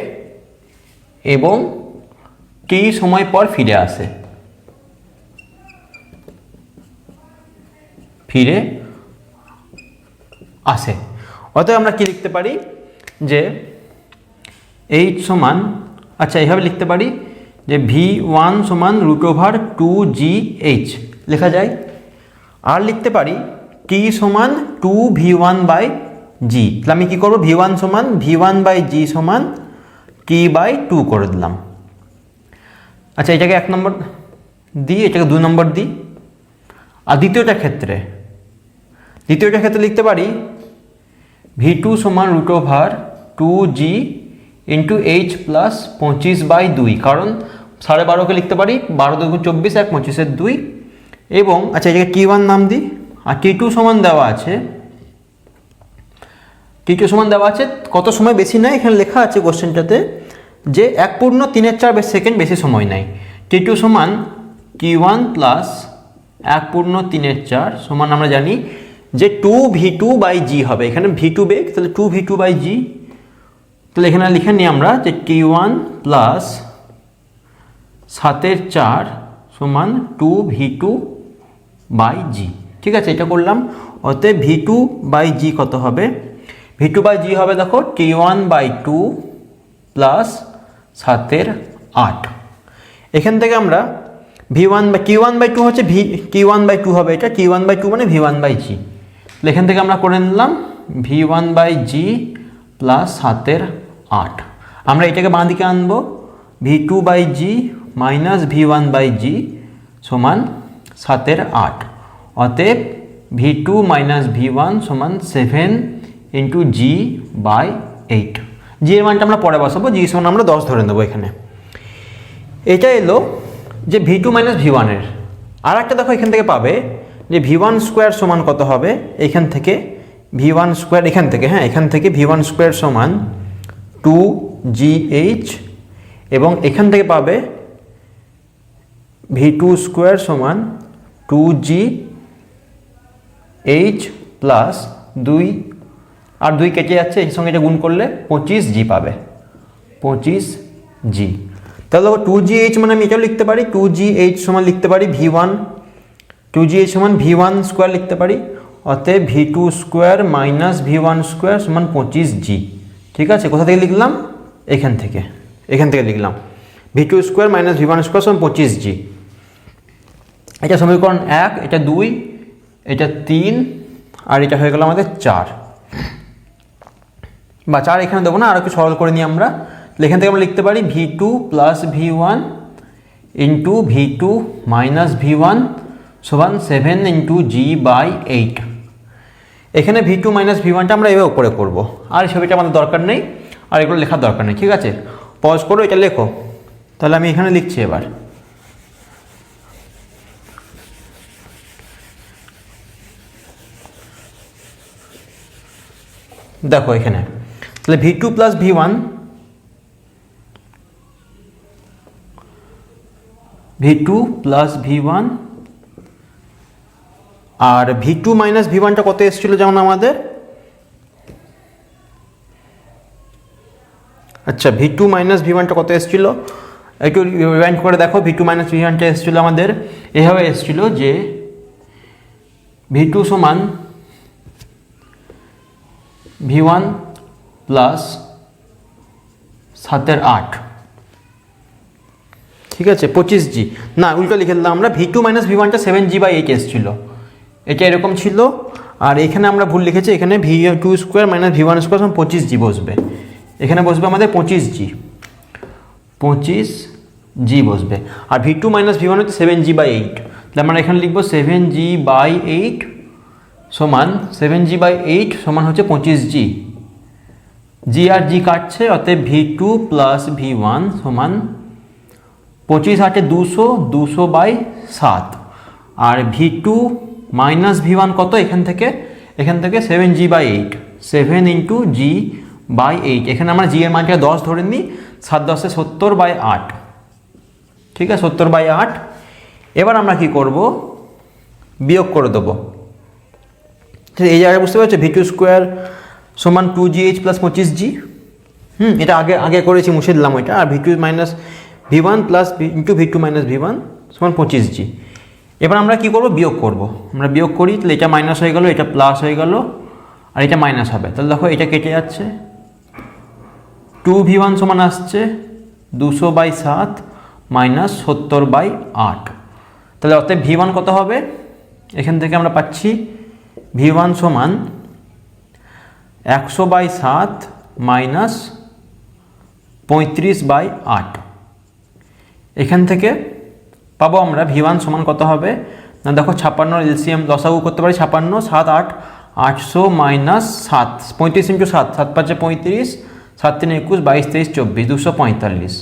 এবং টি সময় পর ফিরে আসে, অতএব আমরা কি লিখতে পারি যে h সমান, আচ্ছা এইভাবে লিখতে পারি যে v1 সমান √2gh লেখা যায়। আর লিখতে পারি t সমান 2v1/g। তাহলে আমি কী করবো, v1 সমান v1/g সমান t/2 করে দিলাম। আচ্ছা এটাকে 1 নম্বর দিই, এটাকে 2 নম্বর দিই। আর দ্বিতীয়টার ক্ষেত্রে লিখতে পারি v2 সমান √2g ইন্টু h প্লাস 25/2, কারণ 12.5কে লিখতে পারি 12 × 24 1 25-এর 2। এবং আচ্ছা এটাকে t1 নাম দিই। আর t2 সমান দেওয়া আছে, কত সময় বেশি নেয়, এখানে লেখা আছে কোশ্চেনটাতে যে 1.34 সেকেন্ড বেশি সময় নেয়। t2 সমান t1 প্লাস 1.34 সমান আমরা জানি যে 2v2/g হবে, এখানে v2 বেগ, তাহলে 2v2/g। তাহলে এখানে লিখে নিই আমরা যে t1 প্লাস 7/4 সমান 2v2/g। ঠিক আছে, এটা করলাম। অতএব v2/g কত হবে? v2/g হবে দেখো t1/2 প্লাস 7/8। এখান থেকে আমরা t1/2 হচ্ছে t1/2 হবে, এটা t1/2 মানে v1/g। এখান থেকে আমরা করে নিলাম v1/g প্লাস 7/8। আমরা এটাকে বাঁ দিকে আনবো, v2/g মাইনাস v1/g সমান 7/8। অতএব v2 মাইনাস v1 সমান 7 ইন্টু g/8। জি এর মানটা আমরা পরে বসাবো, জি সমান আমরা 10 ধরে নেবো এখানে। এটা এলো যে v2 মাইনাস v1-এর। আর একটা দেখো এখান থেকে পাবে যে v1 স্কোয়ার সমান কত হবে, এখান থেকে v1 স্কোয়ার, এখান থেকে v1 স্কোয়ার সমান 2gh, এবং এখান থেকে পাবে v2 স্কোয়ার সমান 2gh প্লাস 2 আর 2 কেটে যাচ্ছে, এর সঙ্গে এটা গুণ করলে 25g পাবে, 25g। তাহলে দেখো 2gh মানে আমি এটাও লিখতে পারি, 2gh সমান লিখতে পারি v1, 2gh সমান v1 স্কোয়ার লিখতে পারি। অতএব v2 square minus v1 square সমান 25g। ঠিক আছে, কোথা থেকে লিখলাম? এখান থেকে লিখলাম v2 square minus v1 square সমান 25g। এটা সমীকরণ 1, এটা 2, এটা 3, আর এটা হয়ে গেল আমাদের 4, বা 4 এখানে দেবো না, আর একটু সরল করে নিই আমরা। এখান থেকে আমরা লিখতে পারি v2 plus v1 into v2 minus v1 সমান 7 ইন্টু g/8। এখানে v2 মাইনাস v1টা আমরা এভাবে উপরে করব, আর এই ছবিটা আমাদের দরকার নেই, আর এগুলো লেখার দরকার নেই। ঠিক আছে, পজ করো, এটা লেখো। তাহলে আমি এখানে লিখছি এবার, দেখো এখানে তাহলে v2 plus v1 plus v1 আর v2 মাইনাস v1টা কত এসেছিল যেমন আমাদের, আচ্ছা v2 মাইনাস v1টা কত এসেছিল একটু রিভাইন্ড করে দেখো। v2 মাইনাস v1টা এসেছিল আমাদের এভাবে এসেছিল যে v2 সমান v1 প্লাস 7/8, ঠিক আছে 25g, না উল্টো লিখে দিলাম আমরা, v2 মাইনাস v1টা 7g/8 এসেছিল, এটা এরকম ছিল। আর এখানে আমরা ভুল লিখেছি, এখানে v2 square minus v1 square সমান 25g বসবে, এখানে বসবে আমাদের 25g বসবে। আর v2 মাইনাস v1 হচ্ছে 7g/8, তাহলে আমরা এখানে লিখবো 7g/8 সমান 7g/8 সমান হচ্ছে 25g, g আর g কাটছে, অতএব v2 প্লাস v1 সমান 25 200 200/7, আর v2 মাইনাস v1 কত এখান থেকে 7g/8, 7 ইন্টু g/8, এখানে আমরা g এর মানটা 10 ধরে নিই, 7 10 70/8, ঠিক আছে 70/8। এবার আমরা কি করব, বিয়োগ করে দেবো। এই জায়গায় বুঝতে পারছো v2 স্কোয়ার সমান 2gh প্লাস 25g, এটা আগে করেছি, মুছে দিলাম ওইটা। আর v2 minus v1 plus into v2 minus v1 সমান 25g। এবার আমরা কি করব, বিয়োগ করব। আমরা বিয়োগ করি, তাহলে এটা মাইনাস হয়ে গেল, এটা প্লাস হয়ে গেল, আর এটা মাইনাস হবে। তাহলে দেখো এটা কেটে যাচ্ছে, 2v1 সমান আসছে 200/7 মাইনাস 70/8, তাহলে অতএব v1 কত হবে, এখান থেকে আমরা পাচ্ছি v1 সমান 100/7 মাইনাস 35/8। এখান থেকে পাবো আমরা v1 সমান কত হবে না, দেখো 56 এলসিএম লসাগু করতে পারি, 56 7 8 800 মাইনাস 7 35 ইন্টু 7 7 5 35 7 3 21 22 23 24 245,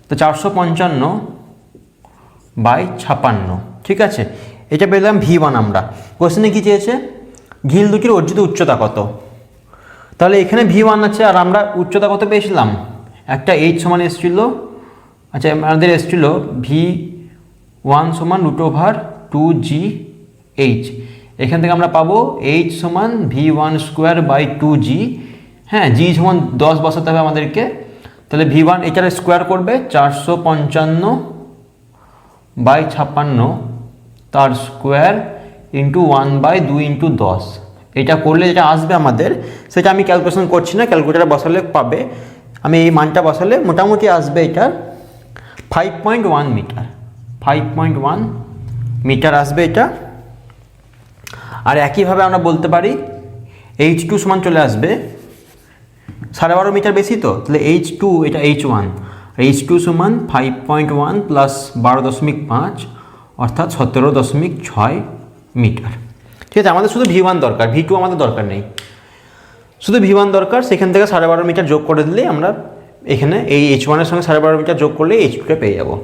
তো 455/56, ঠিক আছে। এটা পেলাম v1। আমরা কোশ্চেনে কি চেয়েছে, ঘিল দুটির অর্জিত উচ্চতা কত, তাহলে এখানে v1 আছে, আর আমরা উচ্চতা কত পেয়েছিলাম, একটা h সমান এসেছিল, আচ্ছা আমাদের এসেছিল v1 সমান √2gh, এখান থেকে আমরা পাবো h সমান v1 স্কোয়ার বাই 2g, হ্যাঁ g সমান 10 বসাতে হবে আমাদেরকে, তাহলে v1 এটার স্কোয়ার করবে 455/56 তার স্কোয়ার ইন্টু 1/2 ইন্টু 10, এটা করলে যেটা আসবে আমাদের সেটা আমি ক্যালকুলেশন করছি না, ক্যালকুলেটারে বসালে পাবে। আমি এই মানটা বসালে মোটামুটি আসবে এটা 5.1 মিটার, 5.1 মিটার আসবে এটা। আর একইভাবে আমরা বলতে পারি h2 সমান চলে আসবে 12.5 মিটার বেশি, তো তাহলে h2 এটা h1, h2 সমান 5.1 প্লাস 12.5 অর্থাৎ 17.6 মিটার, ঠিক আছে। আমাদের শুধু v1 দরকার, v2 আমাদের দরকার নেই, শুধু v1 দরকার। সেখান থেকে 12.5 মিটার যোগ করে দিলেই আমরা এখানে এই h1 এর সঙ্গে 12.5 মিটার যোগ করলে h2টা পেয়ে যাবো।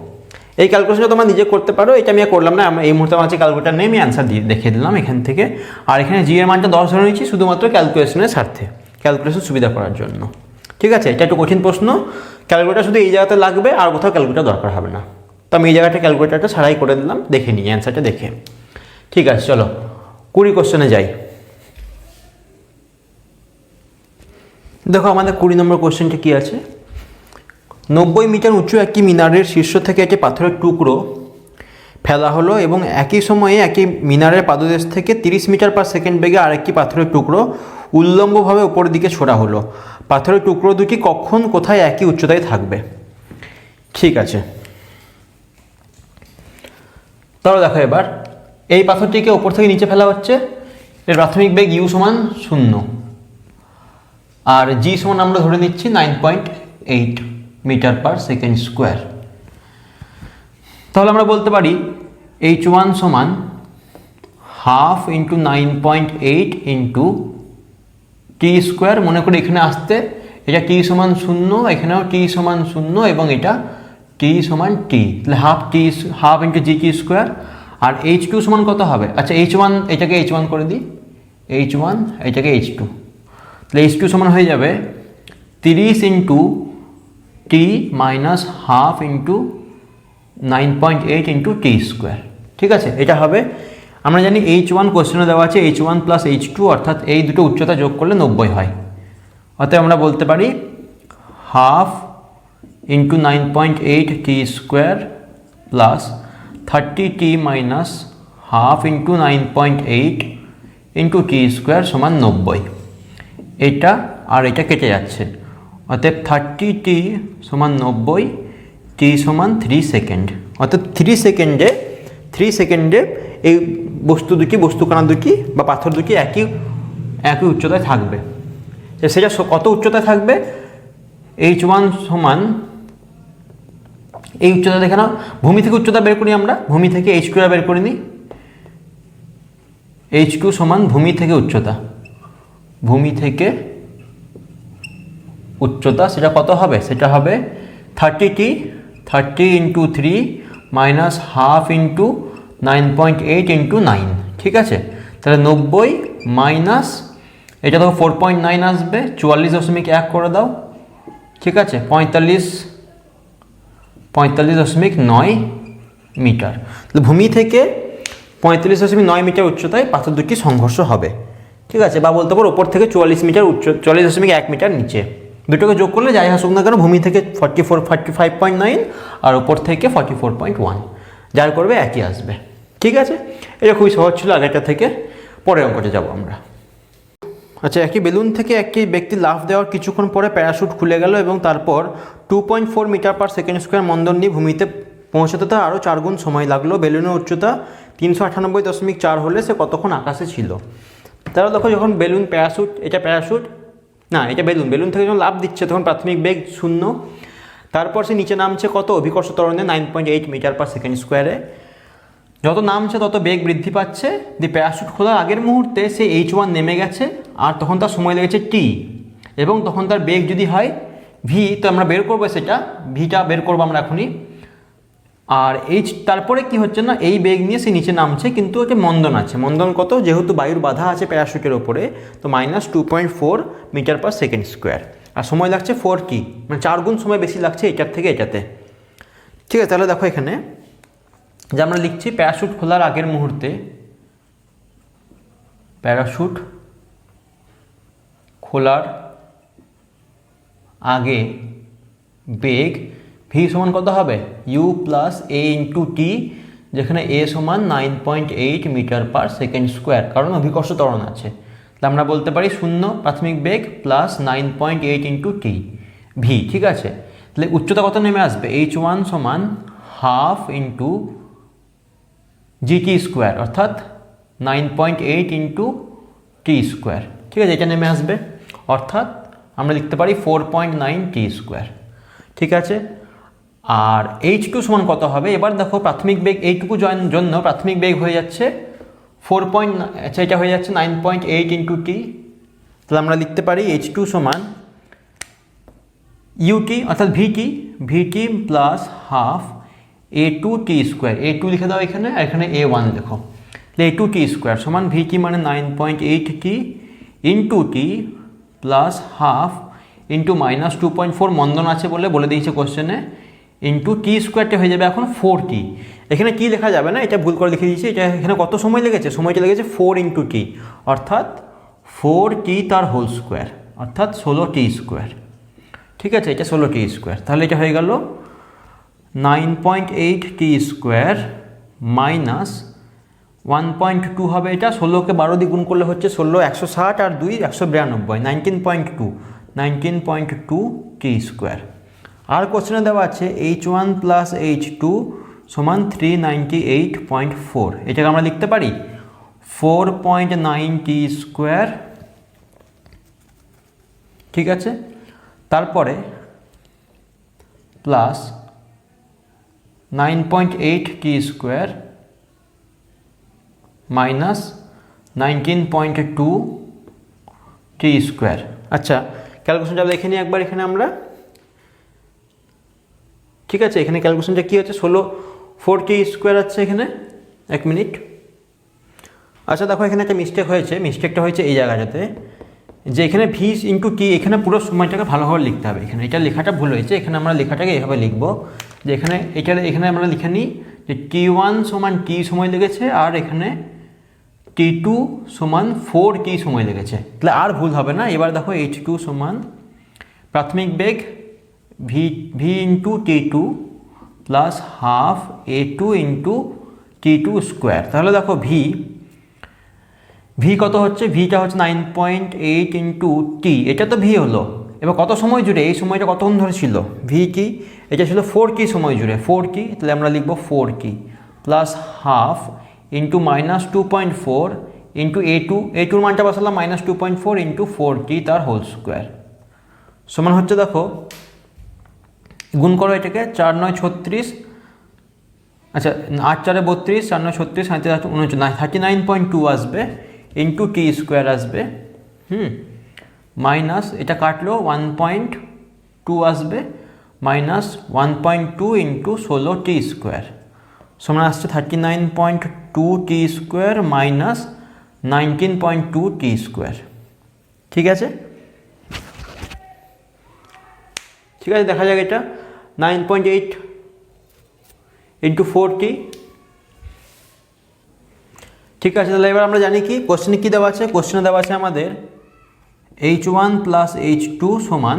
এই ক্যালকুলেশনটা তোমরা নিজে করতে পারো, এটা আমি আর করলাম না, এই মুহূর্তে আমার কাছে ক্যালকুলেটার নেই, আমি অ্যান্সার দিয়ে দেখিয়ে দিলাম এখান থেকে। আর এখানে জি এর মানটা 10 ধরে নিচ্ছি শুধুমাত্র ক্যালকুলেশনের স্বার্থে, ক্যালকুলেশন সুবিধা করার জন্য, ঠিক আছে। এটা একটু কঠিন প্রশ্ন, ক্যালকুলেটার শুধু এই জায়গাতে লাগবে, আর কোথাও ক্যালকুলেটার দরকার হবে না। তো আমি এই জায়গাটা ক্যালকুলেটারটা ছাড়াই করে দিলাম, দেখে নিই অ্যান্সারটা দেখে, ঠিক আছে। চলো 20 কোশ্চেনে যাই। দেখো আমাদের 20 নম্বর কোশ্চেনটা কি আছে, 90 মিটার উঁচু একটি মিনারের শীর্ষ থেকে একটি পাথরের টুকরো ফেলা হলো এবং একই সময়ে একই মিনারের পাদদেশ থেকে 30 মিটার পার সেকেন্ড বেগে আরেকটি পাথরের টুকরো উল্লম্বভাবে উপরের দিকে ছোড়া হলো। পাথরের টুকরো দুটি কখন কোথায় একই উচ্চতায় থাকবে, ঠিক আছে। তাহলে দেখো এবার এই পাথরটিকে ওপর থেকে নিচে ফেলা হচ্ছে, এর প্রাথমিক বেগ u সমান 0 আর g সমান আমরা ধরে নিচ্ছি 9.8 8 মিটার পার সেকেন্ড স্কোয়ার। তাহলে আমরা বলতে পারি h1 সমান half into 9.8 into T square. মনে করি এখানে আসতে এটা টি সমান 0, এখানেও টি সমান 0 এবং এটা টি সমান টি, তাহলে হাফ ইন্টু জি টি স্কোয়ার। আর h2 সমান কত হবে? আচ্ছা h1 এটাকে h1 করে দিই, h1 এটাকে h2, তাহলে h2 সমান হয়ে যাবে 30 into T minus half into 9.8 into T square. ঠিক আছে, এটা হবে। আমরা জানি h1 কোশ্চেনে দেওয়া আছে h1 প্লাস h2, অর্থাৎ এই দুটো উচ্চতা যোগ করলে 90 হয়। অতএব আমরা বলতে পারি half into 9.8 T square plus 30t minus half into 9.8 into T square সমান 90। এটা আর এটা কেটে যাচ্ছে, অতএব 30t সমান 90, টি সমান 3 সেকেন্ড। অর্থাৎ 3 সেকেন্ডে এই বস্তুকণা দুটি বা পাথর দুটি একই উচ্চতায় থাকবে। সেটা কত উচ্চতায় থাকবে? h1 সমান, এই উচ্চতা দেখে নাও, ভূমি থেকে উচ্চতা বের করি আমরা, ভূমি থেকে h2 বের করে নিই। h2 সমান ভূমি থেকে উচ্চতা, সেটা কত হবে? সেটা হবে 30 into 3 minus half into 9.8 into 9। ঠিক আছে, তাহলে 90 মাইনাস এটা তো 4.9 আসবে, 44.1 করে দাও। ঠিক আছে, 45.9 মিটার। তাহলে ভূমি থেকে 45.9 মিটার উচ্চতায় পাথর দুটি সংঘর্ষ হবে। ঠিক আছে, বা বলতে পারো ওপর থেকে 44.1 মিটার নিচে। দুটোকে যোগ করলে যাই আসুক না কেন, ভূমি থেকে 45.9 আর ওপর থেকে 44.1, যার করবে একই আসবে। ঠিক আছে, এটা খুবই সহজ ছিল আগেরটা থেকে। পরের অঙ্কতে যাব আমরা। আচ্ছা, একটি বেলুন থেকে একটি ব্যক্তি লাফ দেওয়ার কিছুক্ষণ পরে প্যারাশুট খুলে গেল এবং তারপর 2.4 মিটার পার সেকেন্ড স্কোয়ার মন্দন নিয়ে ভূমিতে পৌঁছাতে তার আরও 4 গুণ সময় লাগলো। বেলুনের উচ্চতা 398.4 হলে সে কতক্ষণ আকাশে ছিল? তারা দেখো, যখন বেলুন এটা বেলুন থেকে যখন লাফ দিচ্ছে তখন প্রাথমিক বেগ 0, তারপর সে নিচে নামছে কত? অভিকর্ষ ত্বরণে 9.8 মিটার পার সেকেন্ড স্কোয়ারে। যত নামছে তত বেগ বৃদ্ধি পাচ্ছে। প্যারাশুট খোলার আগের মুহূর্তে সে h1 নেমে গেছে, আর তখন তার সময় লেগেছে t, এবং তখন তার বেগ যদি হয় v, তো আমরা বের করবো, সেটা ভিটা বের করবো আমরা এখনই। আর তারপরে কি হচ্ছে না, এই বেগ নিয়ে সে নিচে নামছে, কিন্তু একটা মন্দন আছে। মন্দন কত? যেহেতু বায়ুর বাধা আছে প্যারাশুটের ওপরে, তো minus 2.4 metre per second square. আর সময় লাগছে 4t, মানে 4 গুণ সময় বেশি লাগছে এটার থেকে এটাতে। ঠিক আছে, তাহলে দেখো এখানে যে আমরা লিখছি প্যারাশুট খোলার আগের মুহূর্তে, প্যারাশুট খোলার আগে বেগ v সমান কত হবে? u plus a into T, যেখানে a সমান 9.8 মিটার পার সেকেন্ড স্কোয়ার, কারণ অভিকর্ষ ত্বরণ আছে। তাহলে আমরা বলতে পারি 0 প্রাথমিক বেগ প্লাস 9.8 ইন্টু টি v। ঠিক আছে, তাহলে উচ্চতা কত নেমে আসবে? h1 সমান হাফ ইন্টু gt স্কোয়ার, অর্থাৎ 9.8 ইন্টু টি স্কোয়ার। ঠিক আছে, এটা নেমে আসবে, অর্থাৎ আমরা লিখতে পারি 4.9 টি স্কোয়ার। ঠিক আছে, আর h2 সমান কত হবে? এবার দেখো প্রাথমিক বেগ এইটুকু জন্য প্রাথমিক বেগ হয়ে যাচ্ছে 4. আচ্ছা, এটা হয়ে যাচ্ছে 9.8 ইন্টু টি। তাহলে আমরা লিখতে পারি h2 সমান ut, অর্থাৎ vt প্লাস হাফ a2 টি স্কোয়ার। a2 লিখে দাও এখানে, আর এখানে a1 লেখো। তাহলে a2 টি স্কোয়ার সমান vt মানে 9.8 টি into T plus half into minus 2.4, মন্দন আছে বলে দিয়েছে কোশ্চেনে, ইন্টু টি স্কোয়ারটা হয়ে যাবে এখন 4t। এখানে কি লেখা যাবে না, এটা ভুল করে লিখে দিয়েছি। এটা এখানে কত সময় লেগেছে? সময়টা লেগেছে 4 ইন্টু টি, অর্থাৎ 4t তার হোল স্কোয়ার, অর্থাৎ 16t স্কোয়ার। ঠিক আছে, এটা 16t স্কোয়ার। তাহলে এটা হয়ে গেল 9.8 টি স্কোয়ার মাইনাস 1.2 হবে। এটা 16কে 12 দিয়ে গুণ করলে হচ্ছে 16, 160 আর 2 192, 19.2 টি স্কোয়ার। আর কোশ্চেনে দেওয়া আছে h1 প্লাস h2 সমান 398.4। এটাকে আমরা লিখতে পারি 4.9 টি স্কোয়ার। ঠিক আছে, তারপরে প্লাস 9.8 টি স্কোয়ার মাইনাস 19.2 টি স্কোয়ার। আচ্ছা, ক্যালকুলেশনটা দেখে নিই একবার এখানে আমরা। ঠিক আছে, এখানে ক্যালকুলেশনটা কী হচ্ছে, 4 টি স্কোয়ার আছে এখানে। এক মিনিট। আচ্ছা দেখো, এখানে একটা মিস্টেক হয়েছে। মিস্টেকটা হয়েছে এই জায়গাটাতে, যে এখানে ভি ইন্টু টি, এখানে পুরো সময়টাকে ভালোভাবে লিখতে হবে। এখানে এটা লেখাটা ভুল হয়েছে। এখানে আমরা লেখাটাকে এভাবে লিখবো যে এখানে আমরা লিখে নিই যে T1 সমান টি সময় লেগেছে, আর এখানে T2 সমান 4 টি সময় লেগেছে। তাহলে আর ভুল হবে না। এবার দেখো H2 সমান প্রাথমিক বেগ v into T2 plus half A2 into T2 square. তাহলে দেখো ভি কত হচ্ছে, ভিটা হচ্ছে 9.8 ইন্টু টি, এটা তো ভি হলো। এবার কত সময় জুড়ে, এই সময়টা কতক্ষণ ধরে ছিল, ভি কি, এটা ছিল 4 কি সময় জুড়ে, 4 কি, তাহলে আমরা লিখবো 4 কি plus half into minus 2.4 into এটুর মানটা বসালাম -2.4 ইন্টু 4 কি তার হোল স্কোয়ার সমান হচ্ছে, দেখো গুণ করো এটাকে, 4 9 36, আচ্ছা 8 4 32, 4 9 36, 39.2 আসবে ইন্টু টি স্কোয়ার আসবে, মাইনাস এটা কাটলো 1.2 আসবে, মাইনাস 1.2 ইন্টু 16 টি স্কোয়ার সমান আসছে 39.2 টি স্কোয়ার মাইনাস 19.2 টি স্কোয়ার। ঠিক আছে, ঠিক আছে, দেখা যাক এটা 9.8 ইন্টু 4 টি। ঠিক আছে, তাহলে এবার আমরা জানি কি কোশ্চেনে কী দেওয়া আছে। কোশ্চেনে দেওয়া আছে আমাদের H1 প্লাস H2 সমান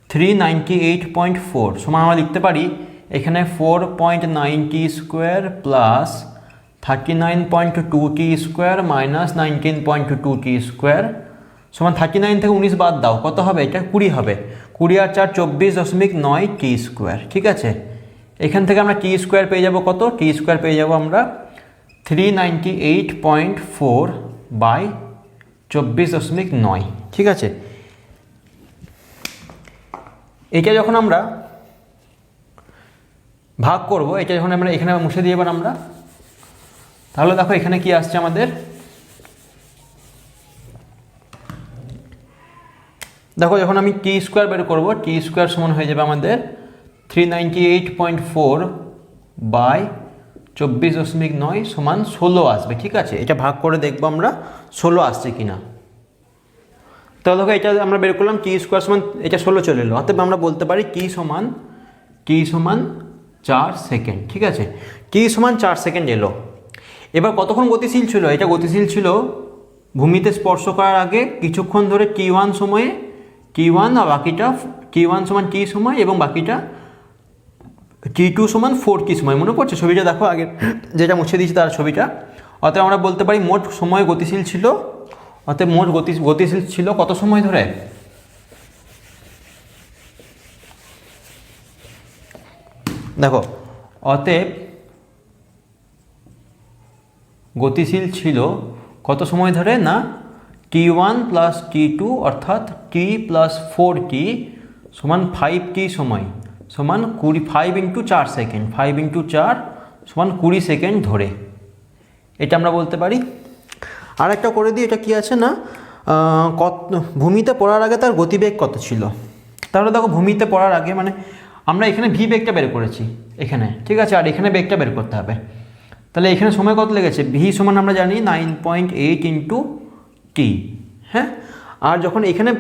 398.4 সমান আমরা লিখতে পারি এখানে 4.9 টি স্কোয়ার প্লাস 39.2 টি স্কোয়ার মাইনাস 19.2 টি স্কোয়ার সমান 39 থেকে 19 বাদ দাও, কত হবে, এটা 20 হবে। 20 আর 4 24.9 টি স্কোয়ার। ঠিক আছে, এখান থেকে আমরা টি স্কোয়ার পেয়ে যাব কত, টি স্কোয়ার পেয়ে যাব আমরা 398.4 বাই 24.9। ঠিক আছে, এটা যখন আমরা ভাগ করব, এটা যখন আমরা এখানে মুছে দিয়ে এবার আমরা, তাহলে দেখো এখানে কি আসছে আমাদের, দেখো যখন আমি টি স্কোয়ার বের করবো, টি স্কোয়ার সমান হয়ে যাবে আমাদের 398.4 বাই 24.9 সমান 16 আসবে। ঠিক আছে, এটা ভাগ করে দেখবো আমরা 16 আসছে কিনা। তাহলে দেখো এটা আমরা বের করলাম, টি স্কোয়ার সমান এটা 16 চলে এলো, অতএব আমরা বলতে পারি টি সমান 4 সেকেন্ড। ঠিক আছে, টি সমান 4 সেকেন্ড এলো। এবার কতক্ষণ গতিশীল ছিল, এটা গতিশীল ছিল ভূমিতে স্পর্শ করার আগে কিছুক্ষণ ধরে T1 সময়ে, T1 আর বাকিটা T1 সমান টি সময় এবং বাকিটা T2 সমান 4 কি সময়। মনে পড়ছে ছবিটা, দেখো আগে যেটা মুছে দিয়েছি তার ছবিটা। অতএব আমরা বলতে পারি মোট সময় গতিশীল ছিল, অতএব মোট গতিশীল ছিল কত সময় ধরে, দেখো অতএব গতিশীল ছিল কত সময় ধরে না T1 প্লাস T2 অর্থাৎ T প্লাস 4T সমান 5T সময় সমান 5 ইন্টু 4 সেকেন্ড, 5 ইন্টু 4 সমান 20 সেকেন্ড ধরে, এটা আমরা বলতে পারি। আর একটা করে দিই, এটা কি আছে না ভূমিতে পড়ার আগে তার গতিবেগ কত ছিল। তাহলে দেখো ভূমিতে পড়ার আগে মানে আমরা এখানে ভি বেগটা বের করেছি এখানে, ঠিক আছে, আর এখানে বেগটা বের করতে হবে। তাহলে এখানে সময় কত লেগেছে, ভি সমান আমরা জানি 9.8 ইন্টু টি। হ্যাঁ, আর যখন এখানে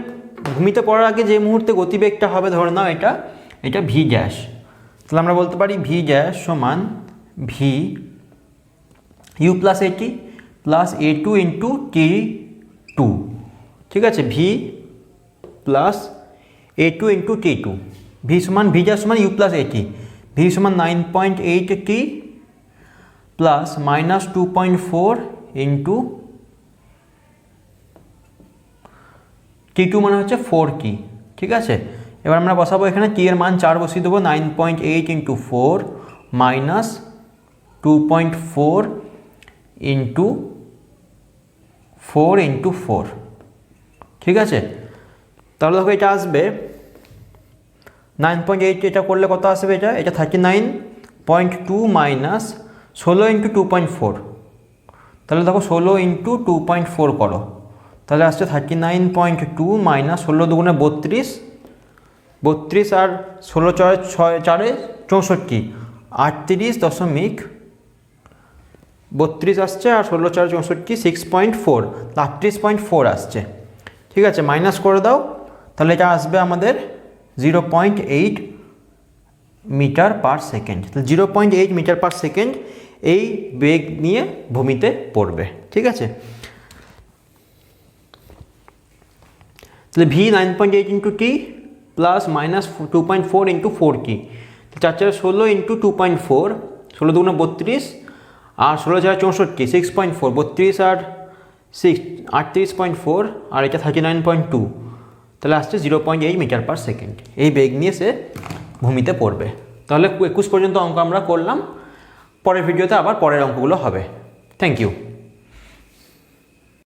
ভূমিতে পড়ার আগে যে মুহূর্তে গতিবেগটা হবে ধরে নাও এটা ভি ড্যাশ, তাহলে আমরা বলতে পারি ভি ড্যাশ সমান ভি ইউ প্লাস এটি প্লাস A2 ইন্টু T2। ঠিক আছে, V plus A2 into T2, V সমান ভি ড্যাশ সমান ইউ প্লাস এটি, ভি সমান 9.8 টি প্লাস মাইনাস 2.4 ইন্টু T2 মানে হচ্ছে 4 কি। ঠিক আছে, এবার আমরা বসাবো এখানে টি এর মান 4 বসিয়ে দেবো, 9.8 ইন্টু 4 মাইনাস 2.4 ইন্টু 4 ইন্টু 4। ঠিক আছে, তাহলে দেখো এটা আসবে 9.8 এটা করলে কত আসবে, এটা 39.2 মাইনাস 16 ইন্টু 2.4, তাহলে দেখো 16 ইন্টু 2.4 করো, তাহলে আসছে 39.2 মাইনাস 16 দুগুণে 32, 32 আর 16 4 64, 38.32 আসছে, আর 16 4 64 6.4, 38.4 আসছে। ঠিক আছে, মাইনাস করে দাও, তাহলে এটা আসবে আমাদের 0.8 metre per second. 0.8 metre per second এই বেগ নিয়ে ভূমিতে পড়বে। ঠিক আছে, তাহলে ভি 9.8 ইন্টু টি plus minus 2.4 into 4 T, 4 4 16 into 2.4, 16 দুগুণে 32 আর 16 4 64 6.4, 32 আর 6 38.4, আর এটা 39.2, তাহলে আসছে 0.8 মিটার পার সেকেন্ড। এই বেগ নিয়ে সে ভূমিতে পড়বে। তাহলে 21 পর্যন্ত অঙ্ক আমরা করলাম, পরের ভিডিওতে আবার পরের অঙ্কগুলো হবে। Thank you.